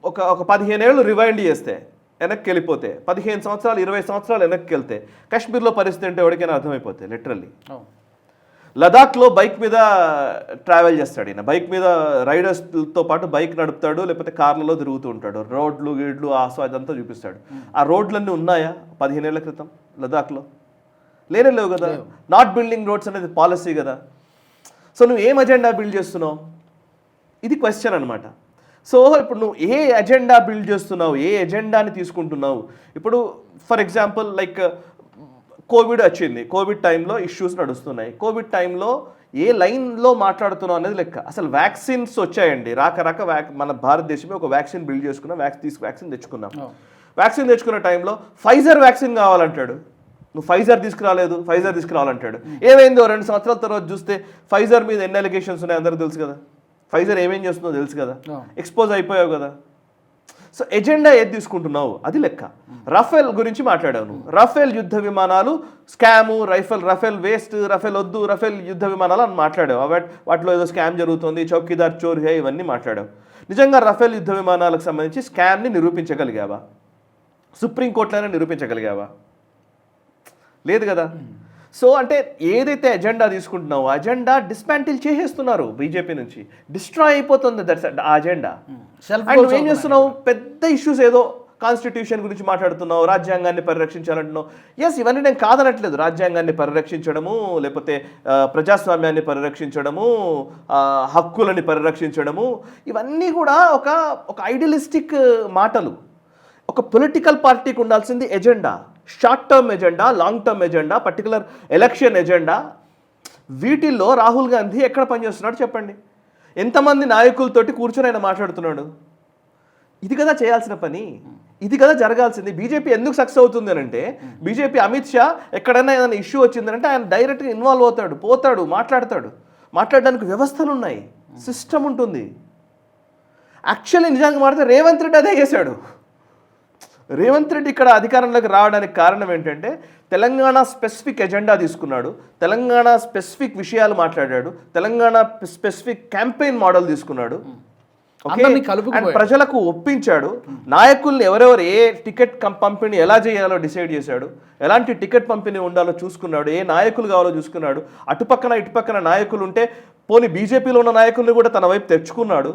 ఒక 15 ఏళ్ళు రివైండ్ చేస్తే వెనక్కి వెళ్ళిపోతే 15 సంవత్సరాలు 20 సంవత్సరాలు వెనక్కి వెళ్తే కశ్మీర్లో పరిస్థితి అంటే ఎవరికైనా అర్థమైపోతే లిటరల్లీ. లదాఖ్లో బైక్ మీద ట్రావెల్ చేస్తాడు ఈయన. బైక్ మీద రైడర్స్తో పాటు బైక్ నడుపుతాడు, లేకపోతే కార్లలో తిరుగుతూ ఉంటాడు. రోడ్లు గీడ్లు అదంతా చూపిస్తాడు. ఆ రోడ్లన్నీ ఉన్నాయా 15 ఏళ్ల క్రితం లదాఖ్లో? లేవు కదా. నాట్ బిల్డింగ్ రోడ్స్ అనేది పాలసీ కదా. సో నువ్వు ఏం అజెండా బిల్డ్ చేస్తున్నావు, ఇది క్వశ్చన్ అనమాట. సో ఇప్పుడు నువ్వు ఏ అజెండా బిల్డ్ చేస్తున్నావు, ఏ ఎజెండాని తీసుకుంటున్నావు. ఇప్పుడు ఫర్ ఎగ్జాంపుల్ లైక్ కోవిడ్ వచ్చింది, కోవిడ్ టైంలో ఇష్యూస్ నడుస్తున్నాయి. కోవిడ్ టైంలో ఏ లైన్లో మాట్లాడుతున్నావు అనేది లెక్క. అసలు వ్యాక్సిన్స్ వచ్చాయండి, రాక మన భారతదేశమే ఒక వ్యాక్సిన్ బిల్డ్ చేసుకున్నాం, వ్యాక్సిన్ తెచ్చుకున్నాం. వ్యాక్సిన్ తెచ్చుకున్న టైంలో ఫైజర్ వ్యాక్సిన్ కావాలంటాడు. నువ్వు ఫైజర్ తీసుకురావాలంటాడు. ఏమైందో 2 సంవత్సరాల తర్వాత చూస్తే ఫైజర్ మీద ఎన్ని అలిగేషన్స్ ఉన్నాయి అందరూ తెలుసు కదా. ఫైజర్ ఏమేం చేస్తుందో తెలుసు కదా, ఎక్స్పోజ్ అయిపోయావు కదా. సో ఎజెండా ఏది తీసుకుంటున్నావు అది లెక్క. రఫేల్ గురించి మాట్లాడావు నువ్వు. రఫేల్ యుద్ధ విమానాలు స్కాము, రఫేల్ వేస్ట్, రఫేల్ వద్దు, రఫేల్ యుద్ధ విమానాలు అని మాట్లాడావు. వాటిలో ఏదో స్కామ్ జరుగుతుంది, చౌకీదార్ చోర్ హే, ఇవన్నీ మాట్లాడావు. నిజంగా రఫేల్ యుద్ధ విమానాలకు సంబంధించి స్కామ్ని నిరూపించగలిగావా? సుప్రీంకోర్టులోనే నిరూపించగలిగావా? లేదు కదా. సో అంటే ఏదైతే ఎజెండా తీసుకుంటున్నావో అజెండా డిస్మాంటిల్ చేసేస్తున్నారు బీజేపీ నుంచి, డిస్ట్రాయ్ అయిపోతుంది ఆ అజెండా. అండ్ నువ్వేం చేస్తున్నావు, పెద్ద ఇష్యూస్ ఏదో కాన్స్టిట్యూషన్ గురించి మాట్లాడుతున్నావు, రాజ్యాంగాన్ని పరిరక్షించాలంటున్నావు. ఎస్, ఇవన్నీ నేను కాదనట్లేదు. రాజ్యాంగాన్ని పరిరక్షించడము, లేకపోతే ప్రజాస్వామ్యాన్ని పరిరక్షించడము, హక్కులని పరిరక్షించడము, ఇవన్నీ కూడా ఒక ఐడియలిస్టిక్ మాటలు. ఒక పొలిటికల్ పార్టీకి ఉండాల్సింది agenda, short term agenda, long term agenda, particular election agenda. వీటిల్లో రాహుల్ గాంధీ ఎక్కడ పనిచేస్తున్నాడు చెప్పండి? ఎంతమంది నాయకులతోటి కూర్చొని ఆయన మాట్లాడుతున్నాడు? ఇది కదా చేయాల్సిన పని, ఇది కదా జరగాల్సింది. బీజేపీ ఎందుకు సక్సెస్ అవుతుంది అని అంటే, బీజేపీ అమిత్ షా ఎక్కడైనా ఏదైనా ఇష్యూ వచ్చిందంటే ఆయన డైరెక్ట్గా ఇన్వాల్వ్ అవుతాడు, పోతాడు, మాట్లాడడానికి వ్యవస్థలు ఉన్నాయి, సిస్టమ్ ఉంటుంది. యాక్చువల్లీ నిజంగా మాట్లాడితే రేవంత్ రెడ్డి అదే చేశాడు. రేవంత్ రెడ్డి ఇక్కడ అధికారంలోకి రావడానికి కారణం ఏంటంటే తెలంగాణ స్పెసిఫిక్ ఎజెండా తీసుకున్నాడు, తెలంగాణ స్పెసిఫిక్ విషయాలు మాట్లాడాడు, తెలంగాణ స్పెసిఫిక్ క్యాంపెయిన్ మోడల్ తీసుకున్నాడు, ప్రజలకు ఒప్పించాడు. నాయకుల్ని ఎవరెవరు ఏ టికెట్ పంపిణీ ఎలా చేయాలో డిసైడ్ చేశాడు, ఎలాంటి టికెట్ పంపిణీ ఉండాలో చూసుకున్నాడు, ఏ నాయకులు కావాలో చూసుకున్నాడు. అటుపక్కన ఇటుపక్కన నాయకులు ఉంటే పోనీ బీజేపీలో ఉన్న నాయకుల్ని కూడా తన వైపు తెచ్చుకున్నాడు,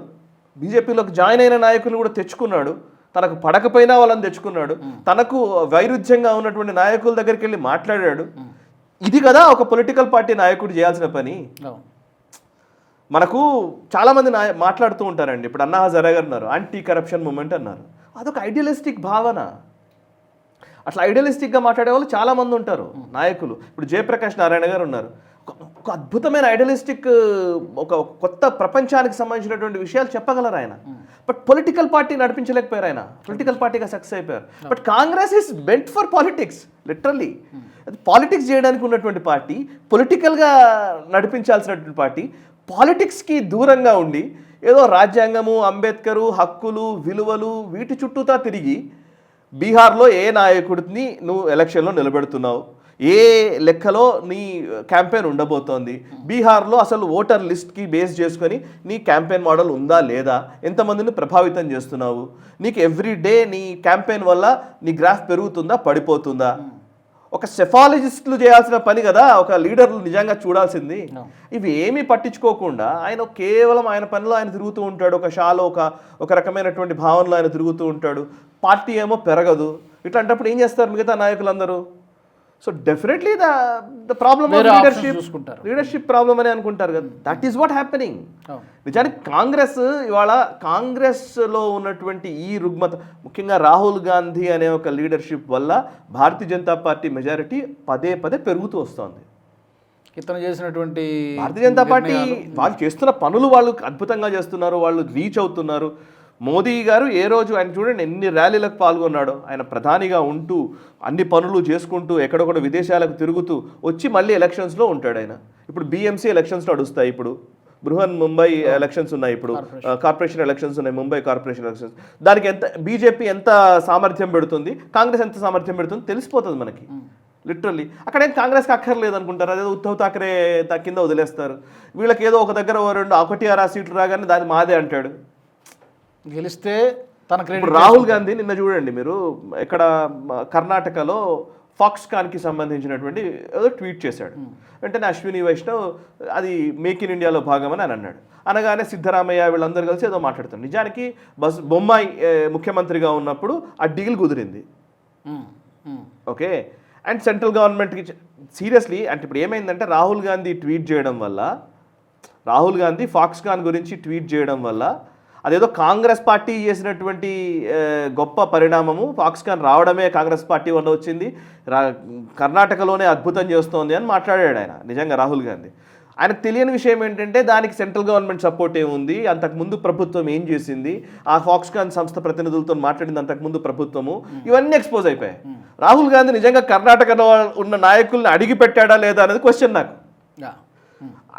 బీజేపీలోకి జాయిన్ అయిన నాయకుల్ని కూడా తెచ్చుకున్నాడు, తనకు పడకపోయినా వాళ్ళని తెచ్చుకున్నాడు, తనకు వైరుధ్యంగా ఉన్నటువంటి నాయకుల దగ్గరికి వెళ్ళి మాట్లాడాడు. ఇది కదా ఒక పొలిటికల్ పార్టీ నాయకుడు చేయాల్సిన పని. మనకు చాలామంది మాట్లాడుతూ ఉంటారండి. ఇప్పుడు అన్నా హజారే గారు అన్నారు యాంటీ కరప్షన్ మూమెంట్ అన్నారు. అదొక ఐడియలిస్టిక్ భావన. అట్లా ఐడియలిస్టిక్గా మాట్లాడే వాళ్ళు చాలామంది ఉంటారు నాయకులు. ఇప్పుడు జయప్రకాష్ నారాయణ గారు ఉన్నారు. ఒక అద్భుతమైన ఐడియలిస్టిక్, ఒక కొత్త ప్రపంచానికి సంబంధించినటువంటి విషయాలు చెప్పగలరు ఆయన. బట్ పొలిటికల్ పార్టీ నడిపించలేకపోయారు ఆయన, పొలిటికల్ పార్టీగా సక్సెస్ అయిపోయారు. But Congress is bent for politics, literally. Politics చేయడానికి ఉన్నటువంటి పార్టీ, పొలిటికల్గా నడిపించాల్సినటువంటి పార్టీ, పాలిటిక్స్కి దూరంగా ఉండి ఏదో రాజ్యాంగము, అంబేద్కరు, హక్కులు, విలువలు వీటి చుట్టూతా తిరిగి బీహార్లో ఏ నాయకుడిని నువ్వు ఎలక్షన్లో నిలబెడుతున్నావు, ఏ లెక్కలో నీ క్యాంపెయిన్ ఉండబోతోంది, బీహార్లో అసలు ఓటర్ లిస్ట్కి బేస్ చేసుకొని నీ క్యాంపెయిన్ మోడల్ ఉందా లేదా, ఎంతమందిని ప్రభావితం చేస్తున్నావు, నీకు ఎవ్రీ డే నీ క్యాంపెయిన్ వల్ల నీ గ్రాఫ్ పెరుగుతుందా పడిపోతుందా. ఒక సెఫాలజిస్టులు చేయాల్సిన పని కదా ఒక లీడర్లు నిజంగా చూడాల్సింది. ఇవి ఏమీ పట్టించుకోకుండా ఆయన కేవలం ఆయన పనిలో ఆయన తిరుగుతూ ఉంటాడు, ఒక షాలో ఒక రకమైనటువంటి భావనలో ఆయన తిరుగుతూ ఉంటాడు. పార్టీ ఏమో పెరగదు. ఇట్లాంటప్పుడు ఏం చేస్తారు మిగతా నాయకులందరూ? So definitely the problem of leadership problem అని అనుకుంటారు కదా. That is what happening. నిజానికి కాంగ్రెస్లో ఉన్నటువంటి ఈ రుగ్మత, ముఖ్యంగా రాహుల్ గాంధీ అనే ఒక లీడర్షిప్ వల్ల భారతీయ జనతా పార్టీ మెజారిటీ పదే పెరుగుతూ వస్తుంది.
ఇతను చేసినటువంటి
భారతీయ జనతా పార్టీ వాళ్ళు చేస్తున్న పనులు వాళ్ళు అద్భుతంగా చేస్తున్నారు, వాళ్ళు రీచ్ అవుతున్నారు. మోదీ గారు ఏ రోజు ఆయన చూడండి ఎన్ని ర్యాలీలకు పాల్గొన్నాడో, ఆయన ప్రధానిగా ఉంటూ అన్ని పనులు చేసుకుంటూ ఎక్కడొక్కడ విదేశాలకు తిరుగుతూ వచ్చి మళ్ళీ ఎలక్షన్స్లో ఉంటాడు ఆయన. ఇప్పుడు BMC ఎలక్షన్స్ నడుస్తాయి, ఇప్పుడు బృహన్ ముంబై ఎలక్షన్స్ ఉన్నాయి, ఇప్పుడు కార్పొరేషన్ ఎలక్షన్స్ ఉన్నాయి, ముంబై కార్పొరేషన్ ఎలక్షన్స్. దానికి బీజేపీ ఎంత సామర్థ్యం పెడుతుంది, కాంగ్రెస్ ఎంత సామర్థ్యం పెడుతుంది తెలిసిపోతుంది మనకి లిటరల్లీ. అక్కడేం కాంగ్రెస్కి అక్కర్లేదు అనుకుంటారు, అదేదో ఉద్ధవ్ ఠాక్రే కింద వదిలేస్తారు. వీళ్ళకి ఏదో ఒక దగ్గర 1-6 సీట్లు రాగానే దాన్ని మాదే అంటాడు.
గెలిస్తే తన క్రెడిట్.
రాహుల్ గాంధీ నిన్న చూడండి మీరు, ఇక్కడ కర్ణాటకలో ఫాక్స్కాన్కి సంబంధించినటువంటి ఏదో ట్వీట్ చేశాడు. వెంటనే అశ్విని వైష్ణవ్ అది మేక్ ఇన్ ఇండియాలో భాగమని అని అన్నాడు. అనగానే సిద్ధరామయ్య వీళ్ళందరూ కలిసి ఏదో మాట్లాడుతారు. నిజానికి బొమ్మాయి ముఖ్యమంత్రిగా ఉన్నప్పుడు ఆ డీల్ కుదిరింది, ఓకే. అండ్ సెంట్రల్ గవర్నమెంట్కి సీరియస్లీ అంటే ఇప్పుడు ఏమైందంటే రాహుల్ గాంధీ ట్వీట్ చేయడం వల్ల, రాహుల్ గాంధీ ఫాక్స్కాన్ గురించి ట్వీట్ చేయడం వల్ల అదేదో కాంగ్రెస్ పార్టీ చేసినటువంటి గొప్ప పరిణామము, ఫాక్స్కాన్ రావడమే కాంగ్రెస్ పార్టీ వల్ల వచ్చింది, కర్ణాటకలోనే అద్భుతం చేస్తోంది అని మాట్లాడాడు ఆయన. నిజంగా రాహుల్ గాంధీ ఆయనకు తెలియని విషయం ఏంటంటే దానికి సెంట్రల్ గవర్నమెంట్ సపోర్ట్ ఏముంది, అంతకుముందు ప్రభుత్వం ఏం చేసింది, ఆ ఫాక్స్కాన్ సంస్థ ప్రతినిధులతో మాట్లాడింది అంతకుముందు ప్రభుత్వము, ఇవన్నీ ఎక్స్పోజ్ అయిపోయాయి. రాహుల్ గాంధీ నిజంగా కర్ణాటకలో ఉన్న నాయకుల్ని అడిగి పెట్టాడా లేదా అనేది క్వశ్చన్ నాకు.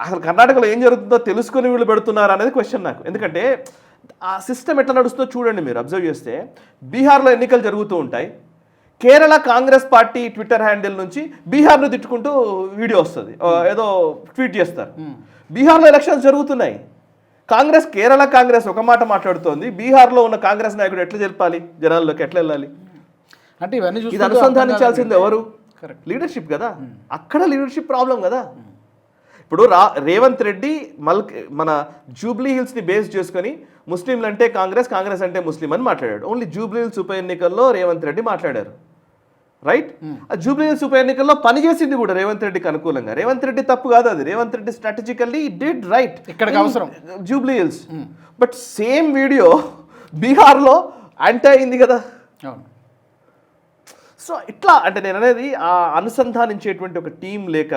అసలు కర్ణాటకలో ఏం జరుగుతుందో తెలుసుకుని వీళ్ళు పెడుతున్నారు అనేది క్వశ్చన్ నాకు. ఎందుకంటే ఆ సిస్టమ్ ఎట్లా నడుస్తుందో చూడండి మీరు అబ్జర్వ్ చేస్తే. బీహార్లో ఎన్నికలు జరుగుతూ ఉంటాయి, Kerala Congress party Twitter handle నుంచి బీహార్ను తిట్టుకుంటూ వీడియో వస్తుంది, ఏదో ట్వీట్ చేస్తారు. బీహార్లో ఎలక్షన్స్ జరుగుతున్నాయి, కేరళ కాంగ్రెస్ ఒక మాట మాట్లాడుతోంది, బీహార్లో ఉన్న కాంగ్రెస్ నాయకుడు ఎట్లా చెప్పాలి, జనాల్లోకి ఎట్లా వెళ్ళాలి
అంటే ఇవన్నీ
ఇది అనుసంధానించాల్సింది ఎవరు? లీడర్షిప్ కదా. అక్కడ లీడర్షిప్ ప్రాబ్లం కదా. ఇప్పుడు రేవంత్ రెడ్డి మన జూబ్లీ హిల్స్ని బేస్ చేసుకొని ముస్లింలు అంటే కాంగ్రెస్, కాంగ్రెస్ అంటే ముస్లిం అని మాట్లాడాడు. ఓన్లీ జూబ్లీ హిల్స్ ఉప ఎన్నికల్లో రేవంత్ రెడ్డి మాట్లాడారు, రైట్? ఆ జూబ్లీ హిల్స్ ఉప ఎన్నికల్లో పనిచేసింది కూడా రేవంత్ రెడ్డికి అనుకూలంగా. రేవంత్ రెడ్డి తప్పు కాదు అది, Revanth Reddy strategically did right
ఇక్కడికి అవసరం
Jubilee hills. But same video బీహార్లో యాంటీ అయింది కదా. సో ఇట్లా అంటే నేను అనేది ఆ అనుసంధానించేటువంటి ఒక టీం లేక,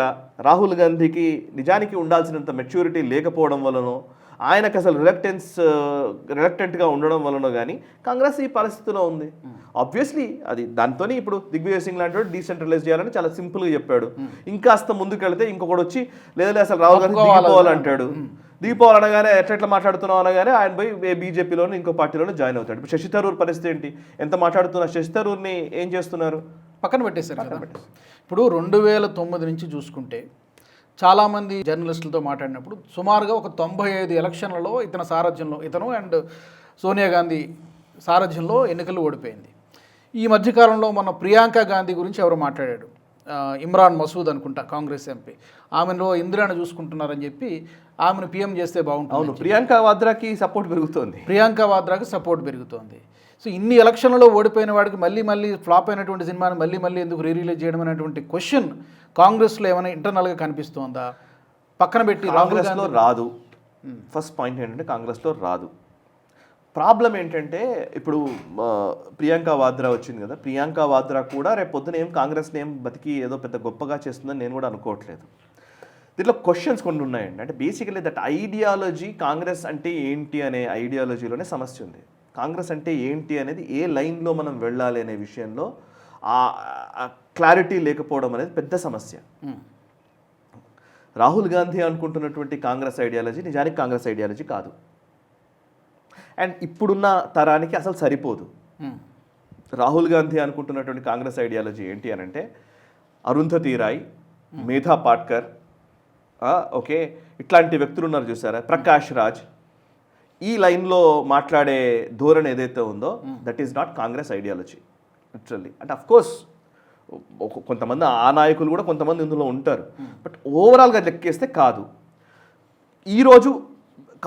రాహుల్ గాంధీకి నిజానికి ఉండాల్సినంత మెచ్యూరిటీ లేకపోవడం వలనో, ఆయనకు అసలు రిలక్టెంట్గా ఉండడం వలనో కానీ కాంగ్రెస్ ఈ పరిస్థితిలో ఉంది. ఆబ్వియస్లీ అది దాంతో ఇప్పుడు దిగ్విజయ్ సింగ్ లాంటి వాడు డీసెంట్రలైజ్ చేయాలని చాలా సింపుల్గా చెప్పాడు. ఇంకాస్త ముందుకు వెళితే ఇంకొకటి వచ్చి లేదా అసలు రాహుల్ గాంధీ దిగిపోవాలంటాడు. దిగిపోవాలనగానే ఎట్లా మాట్లాడుతున్నావు అనగానే ఆయన పోయి బీజేపీలోనే ఇంకో పార్టీలోనే జాయిన్ అవుతాడు. ఇప్పుడు శశి థరూర్ పరిస్థితి ఏంటి? ఎంత మాట్లాడుతున్నా శశి థరూర్ని ఏం చేస్తున్నారు?
పక్కన పెట్టేశారు కదా. ఇప్పుడు 2009 నుంచి చూసుకుంటే చాలామంది జర్నలిస్టులతో మాట్లాడినప్పుడు సుమారుగా ఒక 95 ఎలక్షన్లలో ఇతని సారథ్యంలో, ఇతను అండ్ సోనియా గాంధీ సారథ్యంలో ఎన్నికలు ఓడిపోయింది. ఈ మధ్యకాలంలో మన ప్రియాంక గాంధీ గురించి ఎవరు మాట్లాడాడు, ఇమ్రాన్ మసూద్ అనుకుంటా, కాంగ్రెస్ ఎంపీ, ఆమెలో ఇందిరాను చూసుకుంటున్నారని చెప్పి ఆమెను పీఎం చేస్తే బాగుంటుంది.
అవును, ప్రియాంక వాద్రాకి సపోర్ట్ పెరుగుతోంది. సో ఇన్ని ఎలక్షన్లలో ఓడిపోయిన వాడికి మళ్ళీ ఫ్లాప్ అయినటువంటి సినిమాని మళ్ళీ ఎందుకు రీరిలీజ్ చేయడం అనేటువంటి క్వశ్చన్ కాంగ్రెస్లో ఏమైనా ఇంటర్నల్గా కనిపిస్తోందా? పక్కన పెట్టి కాంగ్రెస్లో రాదు. ఫస్ట్ పాయింట్ ఏంటంటే కాంగ్రెస్లో రాదు. ప్రాబ్లం ఏంటంటే ఇప్పుడు ప్రియాంక వాద్రా వచ్చింది కదా, ప్రియాంక వాద్రా కూడా రేపు పొద్దున ఏం కాంగ్రెస్ని ఏం బతికి ఏదో పెద్ద గొప్పగా చేస్తుందని నేను కూడా అనుకోవట్లేదు. దీంట్లో క్వశ్చన్స్ కొన్ని ఉన్నాయండి. అంటే బేసికలీ దట్ ఐడియాలజీ, కాంగ్రెస్ అంటే ఏంటి అనే ఐడియాలజీలోనే సమస్య ఉంది. కాంగ్రెస్ అంటే ఏంటి అనేది, ఏ లైన్లో మనం వెళ్ళాలి అనే విషయంలో ఆ క్లారిటీ లేకపోవడం అనేది పెద్ద సమస్య. రాహుల్ గాంధీ అనుకుంటున్నటువంటి కాంగ్రెస్ ఐడియాలజీ నిజానికి కాంగ్రెస్ ఐడియాలజీ కాదు, అండ్ ఇప్పుడున్న తరానికి అసలు సరిపోదు. రాహుల్ గాంధీ అనుకుంటున్నటువంటి కాంగ్రెస్ ఐడియాలజీ ఏంటి అని అంటే అరుంధతి రాయ్, మేధా పాట్కర్, ఓకే, ఇట్లాంటి వ్యక్తులు ఉన్నారు చూసారా, ప్రకాష్ రాజ్, ఈ లైన్లో మాట్లాడే ధోరణి ఏదైతే ఉందో that is not Congress ideology literally. అంటే అఫ్కోర్స్ కొంతమంది ఆ నాయకులు కూడా కొంతమంది ఇందులో ఉంటారు, బట్ ఓవరాల్గా లెక్కేస్తే కాదు. ఈరోజు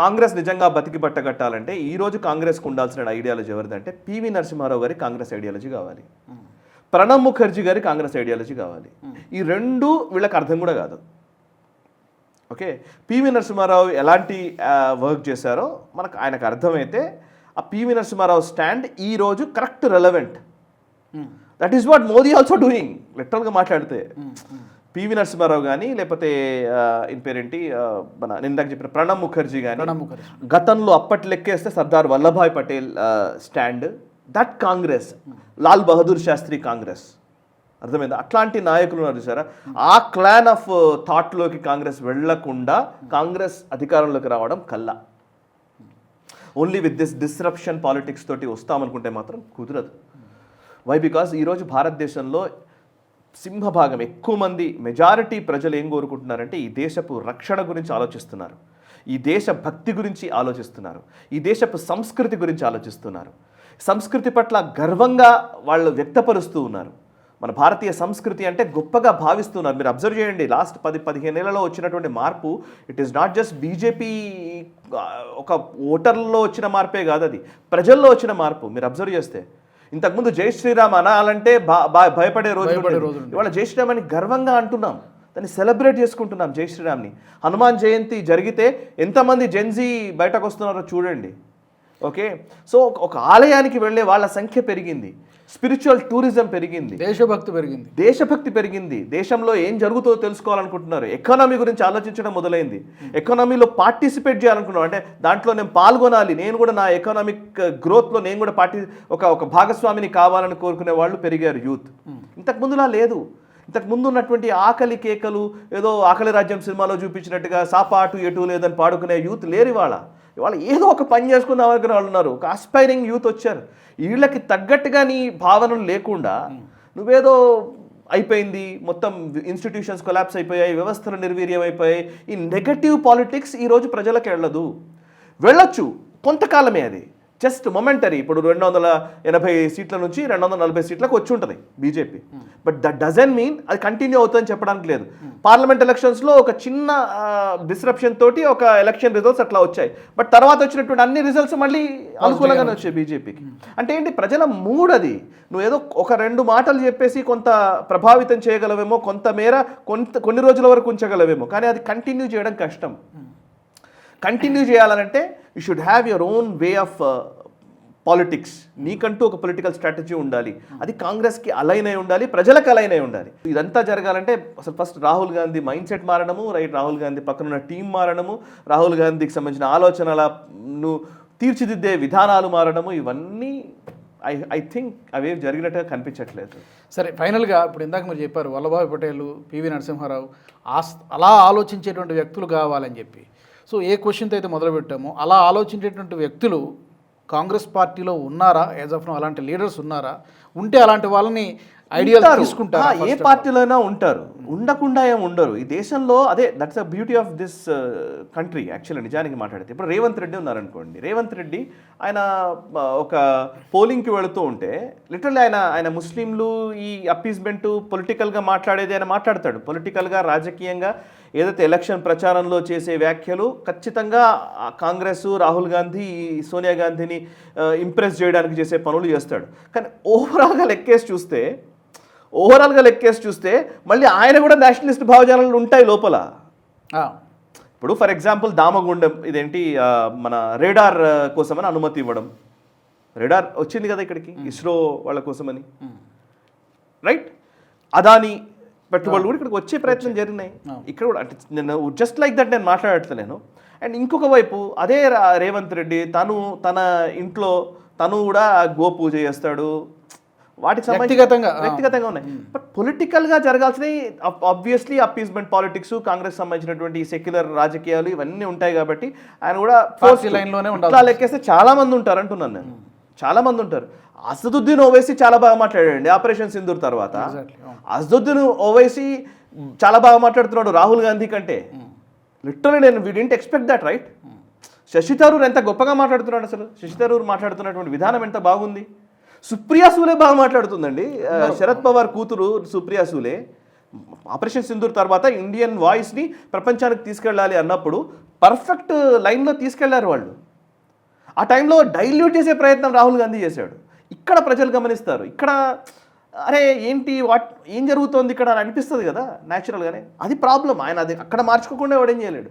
కాంగ్రెస్ నిజంగా బతికి బట్టగట్టాలంటే ఈరోజు కాంగ్రెస్కి ఉండాల్సిన ఐడియాలజీ ఎవరిదంటే పివి నరసింహారావు గారి కాంగ్రెస్ ఐడియాలజీ కావాలి, ప్రణబ్ ముఖర్జీ గారి కాంగ్రెస్ ఐడియాలజీ కావాలి. ఈ రెండు వీళ్ళకి అర్థం కూడా కాదు. ఓకే, పివి నరసింహారావు ఎలాంటి వర్క్ చేశారో మనకు ఆయనకు అర్థమైతే ఆ పివి నరసింహారావు స్టాండ్ ఈరోజు correct relevant. That is what Modi also doing. లిటరల్గా మాట్లాడితే పివి నరసింహారావు కానీ లేకపోతే ఇన్ పేరేంటి మన నిందాక చెప్పిన ప్రణబ్ ముఖర్జీ కానీ, గతంలో అప్పటి లెక్కేస్తే సర్దార్ వల్లభాయ్ పటేల్ స్టాండ్, దట్ కాంగ్రెస్, లాల్ బహదూర్ శాస్త్రి కాంగ్రెస్, అర్థమైందా? అట్లాంటి నాయకులు ఉన్నారు చూసారా, ఆ క్లాన్ ఆఫ్ థాట్లోకి కాంగ్రెస్ వెళ్లకుండా కాంగ్రెస్ అధికారంలోకి రావడం కల్లా. Only with this disruption politics తోటి వస్తామనుకుంటే మాత్రం కుదరదు. వై? బికాస్ ఈరోజు భారతదేశంలో సింహభాగం ఎక్కువ మంది మెజారిటీ ప్రజలు ఏం కోరుకుంటున్నారంటే ఈ దేశపు రక్షణ గురించి ఆలోచిస్తున్నారు, ఈ దేశ భక్తి గురించి ఆలోచిస్తున్నారు, ఈ దేశపు సంస్కృతి గురించి ఆలోచిస్తున్నారు, సంస్కృతి పట్ల గర్వంగా వాళ్ళు వ్యక్తపరుస్తూ ఉన్నారు. మన భారతీయ సంస్కృతి అంటే గొప్పగా భావిస్తున్నారు. మీరు అబ్జర్వ్ చేయండి, లాస్ట్ 10-15 ఏళ్లలో వచ్చినటువంటి మార్పు, it is not just BJP ఒక ఓటర్లలో వచ్చిన మార్పే కాదు, అది ప్రజల్లో వచ్చిన మార్పు. మీరు అబ్జర్వ్ చేస్తే ఇంతకుముందు జై శ్రీరామ్ అనాలంటే భయపడే రోజు, ఇవాళ జై శ్రీరామ్ అని గర్వంగా అంటున్నాం, దాన్ని సెలబ్రేట్ చేసుకుంటున్నాం జై శ్రీరామ్ని. హనుమాన్ జయంతి జరిగితే ఎంతమంది జెన్జీ బయటకు వస్తున్నారో చూడండి. ఓకే, సో ఒక ఆలయానికి వెళ్ళే వాళ్ళ సంఖ్య పెరిగింది, స్పిరిచువల్ టూరిజం పెరిగింది, దేశభక్తి పెరిగింది, దేశంలో ఏం జరుగుతుందో తెలుసుకోవాలనుకుంటున్నారు, ఎకానమీ గురించి ఆలోచించడం మొదలైంది, ఎకానమీలో పార్టిసిపేట్ చేయాలనుకున్నాం, అంటే దాంట్లో నేను పాల్గొనాలి, నేను కూడా నా ఎకనామిక్ గ్రోత్లో నేను కూడా ఒక భాగస్వామిని కావాలని కోరుకునే వాళ్ళు పెరిగారు యూత్. ఇంతకుముందులా లేదు. ఇంతకుముందు ఉన్నటువంటి ఆకలి కేకలు, ఏదో ఆకలి రాజ్యం సినిమాలో చూపించినట్టుగా సాపా అటు ఎటు లేదని పాడుకునే యూత్ లేరు ఇవాళ ఏదో ఒక పని చేసుకుందాం అనుకునే వాళ్ళు ఉన్నారు, ఒక ఆస్పైరింగ్ యూత్ వచ్చారు. వీళ్ళకి తగ్గట్టుగా నీ భావనలు లేకుండా నువ్వేదో అయిపోయింది, మొత్తం ఇన్స్టిట్యూషన్స్ కొలాప్స్ అయిపోయాయి, వ్యవస్థలు నిర్వీర్యం అయిపోయాయి, ఈ నెగటివ్ పాలిటిక్స్ ఈరోజు ప్రజలకు వెళ్ళొచ్చు కొంతకాలమే, అది జస్ట్ మొమెంటరీ. ఇప్పుడు 280 సీట్ల నుంచి 240 సీట్లకు వచ్చి ఉంటుంది BJP. But that doesn't mean అది కంటిన్యూ అవుతుందని చెప్పడానికి లేదు. పార్లమెంట్ ఎలక్షన్స్లో ఒక చిన్న డిస్రప్షన్ తోటి ఒక ఎలక్షన్ రిజల్ట్స్ అట్లా వచ్చాయి. బట్ తర్వాత వచ్చినటువంటి అన్ని రిజల్ట్స్ మళ్ళీ అనుకూలంగానే వచ్చాయి బీజేపీకి. అంటే ఏంటి, ప్రజల మూడ్ అది. నువ్వు ఏదో ఒక 2 మాటలు చెప్పేసి కొంత ప్రభావితం చేయగలవేమో, కొంతమేర కొన్ని రోజుల వరకు ఉంచగలవేమో, కానీ అది కంటిన్యూ చేయడం కష్టం. కంటిన్యూ చేయాలంటే you should have your own way of politics. నీకంటూ ఒక పొలిటికల్ స్ట్రాటజీ ఉండాలి. అది కాంగ్రెస్కి అలైన్ అయి ఉండాలి, ప్రజలకు అలైన్ అయి ఉండాలి. ఇదంతా జరగాలంటే అసలు first Rahul Gandhi mindset మారడము, రాహుల్ గాంధీ పక్కనున్న టీం మారడము, రాహుల్ గాంధీకి సంబంధించిన ఆలోచనలను తీర్చిదిద్దే విధానాలు మారడము, ఇవన్నీ ఐ థింక్ అవేం జరిగినట్టుగా కనిపించట్లేదు.
సరే, ఫైనల్గా ఇప్పుడు ఇందాక మీరు చెప్పారు వల్లభాయ్ పటేల్, పివి నరసింహారావు అలా ఆలోచించేటువంటి వ్యక్తులు కావాలని చెప్పి. సో ఏ క్వశ్చన్తో అయితే మొదలుపెట్టామో అలా ఆలోచించేటువంటి వ్యక్తులు కాంగ్రెస్ పార్టీలో ఉన్నారా? యాజ్ ఆఫ్ నౌ అలాంటి లీడర్స్ ఉన్నారా? ఉంటే అలాంటి వాళ్ళని ఐడియల్ తీసుకుంటారా?
ఏ పార్టీలోనైనా ఉంటారు, ఉండకుండా ఏం ఉండరు ఈ దేశంలో. అదే that's the beauty of this country actually. నిజానికి మాట్లాడితే ఇప్పుడు రేవంత్ రెడ్డి ఉన్నారనుకోండి. రేవంత్ రెడ్డి ఆయన ఒక పోలింగ్కి వెళుతూ ఉంటే లిటరల్లీ ఆయన ముస్లింలు ఈ అప్పీస్మెంట్ పొలిటికల్గా మాట్లాడేది ఆయన మాట్లాడతాడు. పొలిటికల్గా రాజకీయంగా ఏదైతే ఎలక్షన్ ప్రచారంలో చేసే వ్యాఖ్యలు ఖచ్చితంగా కాంగ్రెస్, రాహుల్ గాంధీ, సోనియా గాంధీని ఇంప్రెస్ చేయడానికి చేసే పనులు చేస్తాడు. కానీ ఓవరాల్గా లెక్కేసి చూస్తే మళ్ళీ ఆయన కూడా నేషనలిస్ట్ భావజానాలు ఉంటాయి లోపల. ఇప్పుడు ఫర్ ఎగ్జాంపుల్ దామగుండం ఇదేంటి మన రేడార్ కోసమని అనుమతి ఇవ్వడం. రేడార్ వచ్చింది కదా ఇక్కడికి ఇస్రో వాళ్ళ కోసమని, రైట్? అదాని పెట్టుబడులు కూడా ఇక్కడికి వచ్చే ప్రయత్నం జరిగినాయి. ఇక్కడ కూడా అంటే నేను జస్ట్ లైక్ దట్ నేను మాట్లాడట్లేను. అండ్ ఇంకొక వైపు అదే రేవంత్ రెడ్డి తన ఇంట్లో తను కూడా గోపూజ చేస్తాడు. వాటికి వ్యక్తిగతంగా ఉన్నాయి. బట్ పొలిటికల్గా జరగాల్సినవి ఆబ్వియస్లీ అప్పీస్మెంట్ పాలిటిక్స్, కాంగ్రెస్ సంబంధించినటువంటి సెక్యులర్ రాజకీయాలు ఇవన్నీ ఉంటాయి కాబట్టి ఆయన కూడా ఇట్లా లెక్కేస్తే చాలా మంది ఉంటారు అంటున్నాను నేను. చాలా మంది ఉంటారు. అసదుద్దీన్ ఓవైసీ చాలా బాగా మాట్లాడాడండి ఆపరేషన్ సింధూర్ తర్వాత. అసదుద్దీన్ ఓవైసీ చాలా బాగా మాట్లాడుతున్నాడు రాహుల్ గాంధీ కంటే. Literally we didn't expect that, right? Shashi Tharoor ఎంత గొప్పగా మాట్లాడుతున్నాడు అసలు. శశి థరూర్ మాట్లాడుతున్నటువంటి విధానం ఎంత బాగుంది. సుప్రియా సూలే బాగా మాట్లాడుతుందండి. శరద్ పవార్ కూతురు సుప్రియా సూలే ఆపరేషన్ సింధూర్ తర్వాత ఇండియన్ వాయిస్ని ప్రపంచానికి తీసుకెళ్ళాలి అన్నప్పుడు పర్ఫెక్ట్ లైన్లో తీసుకెళ్లారు వాళ్ళు. ఆ టైంలో డైల్యూట్ చేసే ప్రయత్నం రాహుల్ గాంధీ చేశాడు. ఇక్కడ ప్రజలు గమనిస్తారు. ఇక్కడ అరే ఏంటి ఏం జరుగుతోంది ఇక్కడ అని అనిపిస్తుంది కదా న్యాచురల్గానే. అది ప్రాబ్లం. ఆయన అది అక్కడ మార్చుకోకుండా ఎవడేం చేయలేడు.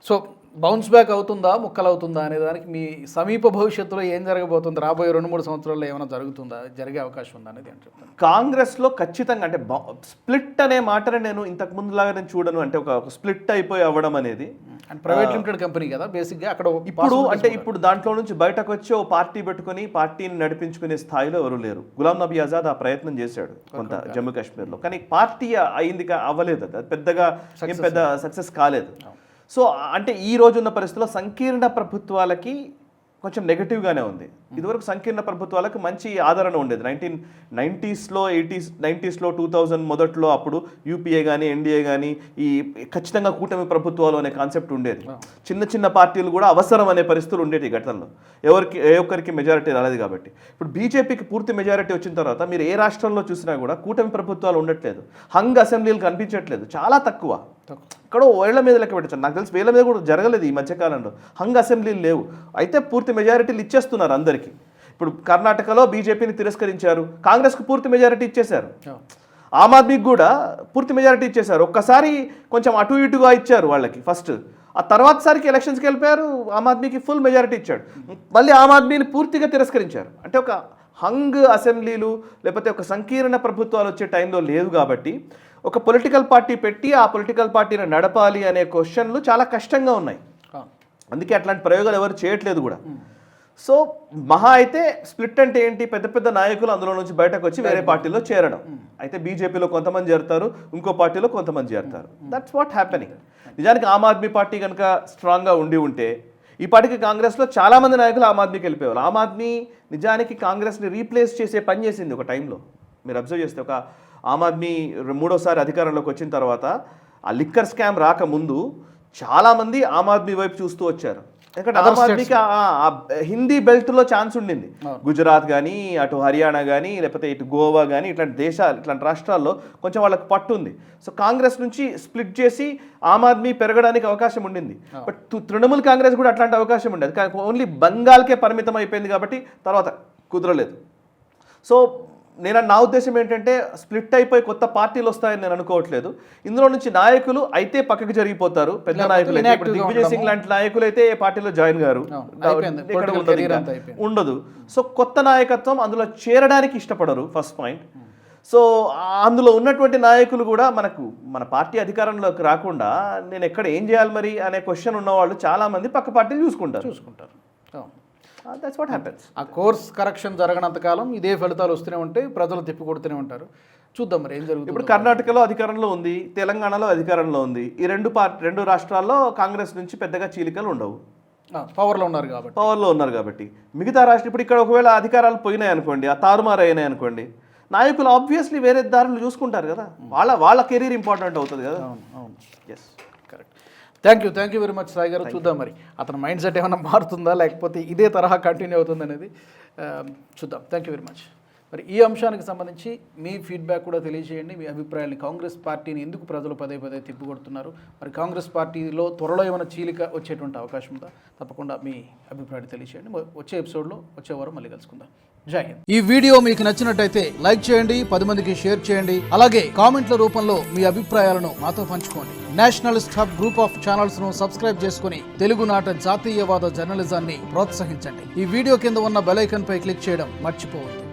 సో బౌన్స్ బ్యాక్ అవుతుందా, ముక్కలు అవుతుందా అనే దానికి మీ సమీప భవిష్యత్తులో ఏం జరగబోతుంది, రాబోయే 2-3 సంవత్సరాల్లో ఏమైనా జరుగుతుందా, జరిగే అవకాశం ఉందా అనేది అని చెప్తాను.
కాంగ్రెస్లో ఖచ్చితంగా అంటే స్ప్లిట్ అనే మాటనే నేను ఇంతకు ముందులాగా నేను చూడను. అంటే ఒక స్ప్లిట్ అయిపోయి అవ్వడం అనేది.
అండ్ ప్రైవేట్ లిమిటెడ్ కంపెనీ కదా బేసిక్గా. అక్కడ
ఇప్పుడు దాంట్లో నుంచి బయటకు వచ్చి ఓ పార్టీ పెట్టుకుని పార్టీని నడిపించుకునే స్థాయిలో ఎవరు లేరు. గులాం నబీ ఆజాద్ ఆ ప్రయత్నం చేశాడు కొంత జమ్మూ కాశ్మీర్లో, కానీ పార్టీ అయింది అవ్వలేదు. అది పెద్దగా పెద్ద సక్సెస్ కాలేదు. సో అంటే ఈ రోజున్న పరిస్థితుల్లో సంకీర్ణ ప్రభుత్వాలకి కొంచెం నెగటివ్గానే ఉంది. ఇదివరకు సంకీర్ణ ప్రభుత్వాలకు మంచి ఆదరణ ఉండేది. 1990s, 90s, 2000 మొదట్లో అప్పుడు యూపీఏ కానీ ఎన్డీఏ కానీ ఈ ఖచ్చితంగా కూటమి ప్రభుత్వాలు అనే కాన్సెప్ట్ ఉండేది. చిన్న చిన్న పార్టీలు కూడా అవసరం అనే పరిస్థితులు ఉండేది ఈ గతంలో. ఏ ఒక్కరికి మెజారిటీ రాలేదు కాబట్టి. ఇప్పుడు బీజేపీకి పూర్తి మెజారిటీ వచ్చిన తర్వాత మీరు ఏ రాష్ట్రంలో చూసినా కూడా కూటమి ప్రభుత్వాలు ఉండట్లేదు. హంగ్ అసెంబ్లీలు కనిపించట్లేదు, చాలా తక్కువ. ఇక్కడ వేళ్ల మీద లెక్క పెట్టచ్చు. నాకు తెలిసి వేళ్ల మీద కూడా జరగలేదు ఈ మధ్యకాలంలో. హంగ్ అసెంబ్లీలు లేవు. అయితే పూర్తి మెజారిటీలు ఇచ్చేస్తున్నారు అందరికీ. ఇప్పుడు కర్ణాటకలో బీజేపీని తిరస్కరించారు, కాంగ్రెస్కు పూర్తి మెజారిటీ ఇచ్చేశారు. ఆమ్ ఆద్మీకి కూడా పూర్తి మెజారిటీ ఇచ్చేశారు. ఒక్కసారి కొంచెం అటు ఇటుగా ఇచ్చారు వాళ్ళకి ఫస్ట్. ఆ తర్వాత సారికి ఎలక్షన్స్కి వెళ్ళిపోయారు, ఆమ్ ఆద్మీకి ఫుల్ మెజారిటీ ఇచ్చాడు. మళ్ళీ ఆమ్ ఆద్మీని పూర్తిగా తిరస్కరించారు. అంటే ఒక హంగ్ అసెంబ్లీలు లేకపోతే ఒక సంకీర్ణ ప్రభుత్వాలు వచ్చే టైంలో లేదు కాబట్టి ఒక పొలిటికల్ పార్టీ పెట్టి ఆ పొలిటికల్ పార్టీని నడపాలి అనే క్వశ్చన్లు చాలా కష్టంగా ఉన్నాయి. అందుకే అట్లాంటి ప్రయోగాలు ఎవరు చేయట్లేదు కూడా. సో మహా అయితే స్ప్లిట్ అంటే ఏంటి, పెద్ద పెద్ద నాయకులు అందులో నుంచి బయటకు వచ్చి వేరే పార్టీలో చేరడం. అయితే బీజేపీలో కొంతమంది చేరుతారు, ఇంకో పార్టీలో కొంతమంది చేరుతారు. That's what happening. నిజానికి ఆమ్ ఆద్మీ పార్టీ కనుక స్ట్రాంగ్గా ఉండి ఉంటే ఈ పార్టీకి కాంగ్రెస్లో చాలామంది నాయకులు ఆమ్ ఆద్మీకి వెళ్ళిపోయారు. ఆమ్ ఆద్మీ నిజానికి కాంగ్రెస్ని రీప్లేస్ చేసే పని చేసింది ఒక టైంలో. మీరు అబ్జర్వ్ చేస్తే ఒక ఆమ్ ఆద్మీ 3వ సారి అధికారంలోకి వచ్చిన తర్వాత ఆ లిక్కర్ స్కామ్ రాకముందు చాలామంది ఆమ్ ఆద్మీ వైపు చూస్తూ వచ్చారు. ఎందుకంటే ఆమ్ ఆద్మీకి హిందీ బెల్ట్లో ఛాన్స్ ఉండింది. గుజరాత్ కానీ, అటు హర్యానా కానీ, లేకపోతే ఇటు గోవా కానీ, ఇట్లాంటి దేశాలు, ఇట్లాంటి రాష్ట్రాల్లో కొంచెం వాళ్ళకి పట్టు ఉంది. సో కాంగ్రెస్ నుంచి స్ప్లిట్ చేసి ఆమ్ ఆద్మీ పెరగడానికి అవకాశం ఉండింది. బట్ తృణమూల్ కాంగ్రెస్ కూడా అట్లాంటి అవకాశం ఉండేది, కానీ ఓన్లీ బెంగాల్కే పరిమితం అయిపోయింది కాబట్టి తర్వాత కుదరలేదు. సో నా ఉద్దేశం ఏంటంటే స్ప్లిట్ అయిపోయి కొత్త పార్టీలు వస్తాయని నేను అనుకోవట్లేదు. ఇందులో నుంచి నాయకులు అయితే పక్కకి జరిగిపోతారు, పెద్ద నాయకులు అయితే. ఇప్పుడు దిగ్విజయ్ సింగ్ లాంటి నాయకులు అయితే ఏ పార్టీలో జాయిన్ గారు ఉండదు. సో కొత్త నాయకత్వం అందులో చేరడానికి ఇష్టపడరు, ఫస్ట్ పాయింట్. సో అందులో ఉన్నటువంటి నాయకులు కూడా మన పార్టీ అధికారంలోకి రాకుండా నేను ఎక్కడ ఏం చేయాలి మరి అనే క్వశ్చన్ ఉన్నవాళ్ళు చాలా మంది పక్క పార్టీలు చూసుకుంటారు. That's what happens.
ఆ కోర్స్ కరెక్షన్ జరగనంత కాలం ఇదే ఫలితాలు వస్తూనే ఉంటాయి, ప్రజలు తిప్పి కొడుతూనే ఉంటారు. చూద్దాం మరి ఏం జరుగుతుంది.
ఇప్పుడు కర్ణాటకలో అధికారంలో ఉంది, తెలంగాణలో అధికారంలో ఉంది. ఈ రెండు రాష్ట్రాల్లో కాంగ్రెస్ నుంచి పెద్దగా చీలికలు ఉండవు,
పవర్లో
ఉన్నారు కాబట్టి. మిగతా రాష్ట్రం ఇప్పుడు ఇక్కడ ఒకవేళ అధికారాలు పోయినాయి అనుకోండి, ఆ తారుమారు అయినాయి అనుకోండి, నాయకులు ఆబ్వియస్లీ వేరే దారులు చూసుకుంటారు కదా, వాళ్ళ కెరీర్ ఇంపార్టెంట్ అవుతుంది కదా. Yes, correct.
Thank you very much Sai గారు. చూద్దాం మరి అతని మైండ్ సెట్ ఏమైనా మారుతుందా, లేకపోతే ఇదే తరహా కంటిన్యూ అవుతుంది అనేది చూద్దాం. Thank you very much. మరి ఈ అంశానికి సంబంధించి మీ ఫీడ్బ్యాక్ కూడా తెలియజేయండి, మీ అభిప్రాయాన్ని. కాంగ్రెస్ పార్టీని ఎందుకు ప్రజలు పదే తిప్పికొడుతున్నారు, మరి కాంగ్రెస్ పార్టీలో త్వరలో ఏమైనా చీలిక వచ్చేటువంటి అవకాశం ఉందా? తప్పకుండా మీ అభిప్రాయాన్ని తెలియజేయండి. వచ్చే ఎపిసోడ్లో వచ్చే వారం మళ్ళీ కలుసుకుందాం. జై హింద్. ఈ వీడియో మీకు నచ్చినట్టయితే లైక్ చేయండి, 10 మందికి షేర్ చేయండి. అలాగే కామెంట్ల రూపంలో మీ అభిప్రాయాలను మాతో పంచుకోండి. Nationalist hub group of channels ను సబ్స్క్రైబ్ చేసుకుని తెలుగునాట జాతీయవాద జర్నలిజాన్ని ప్రోత్సహించండి. ఈ వీడియో కింద ఉన్న బెల్ ఐకాన్ పై క్లిక్ చేయడం మర్చిపోవద్దు.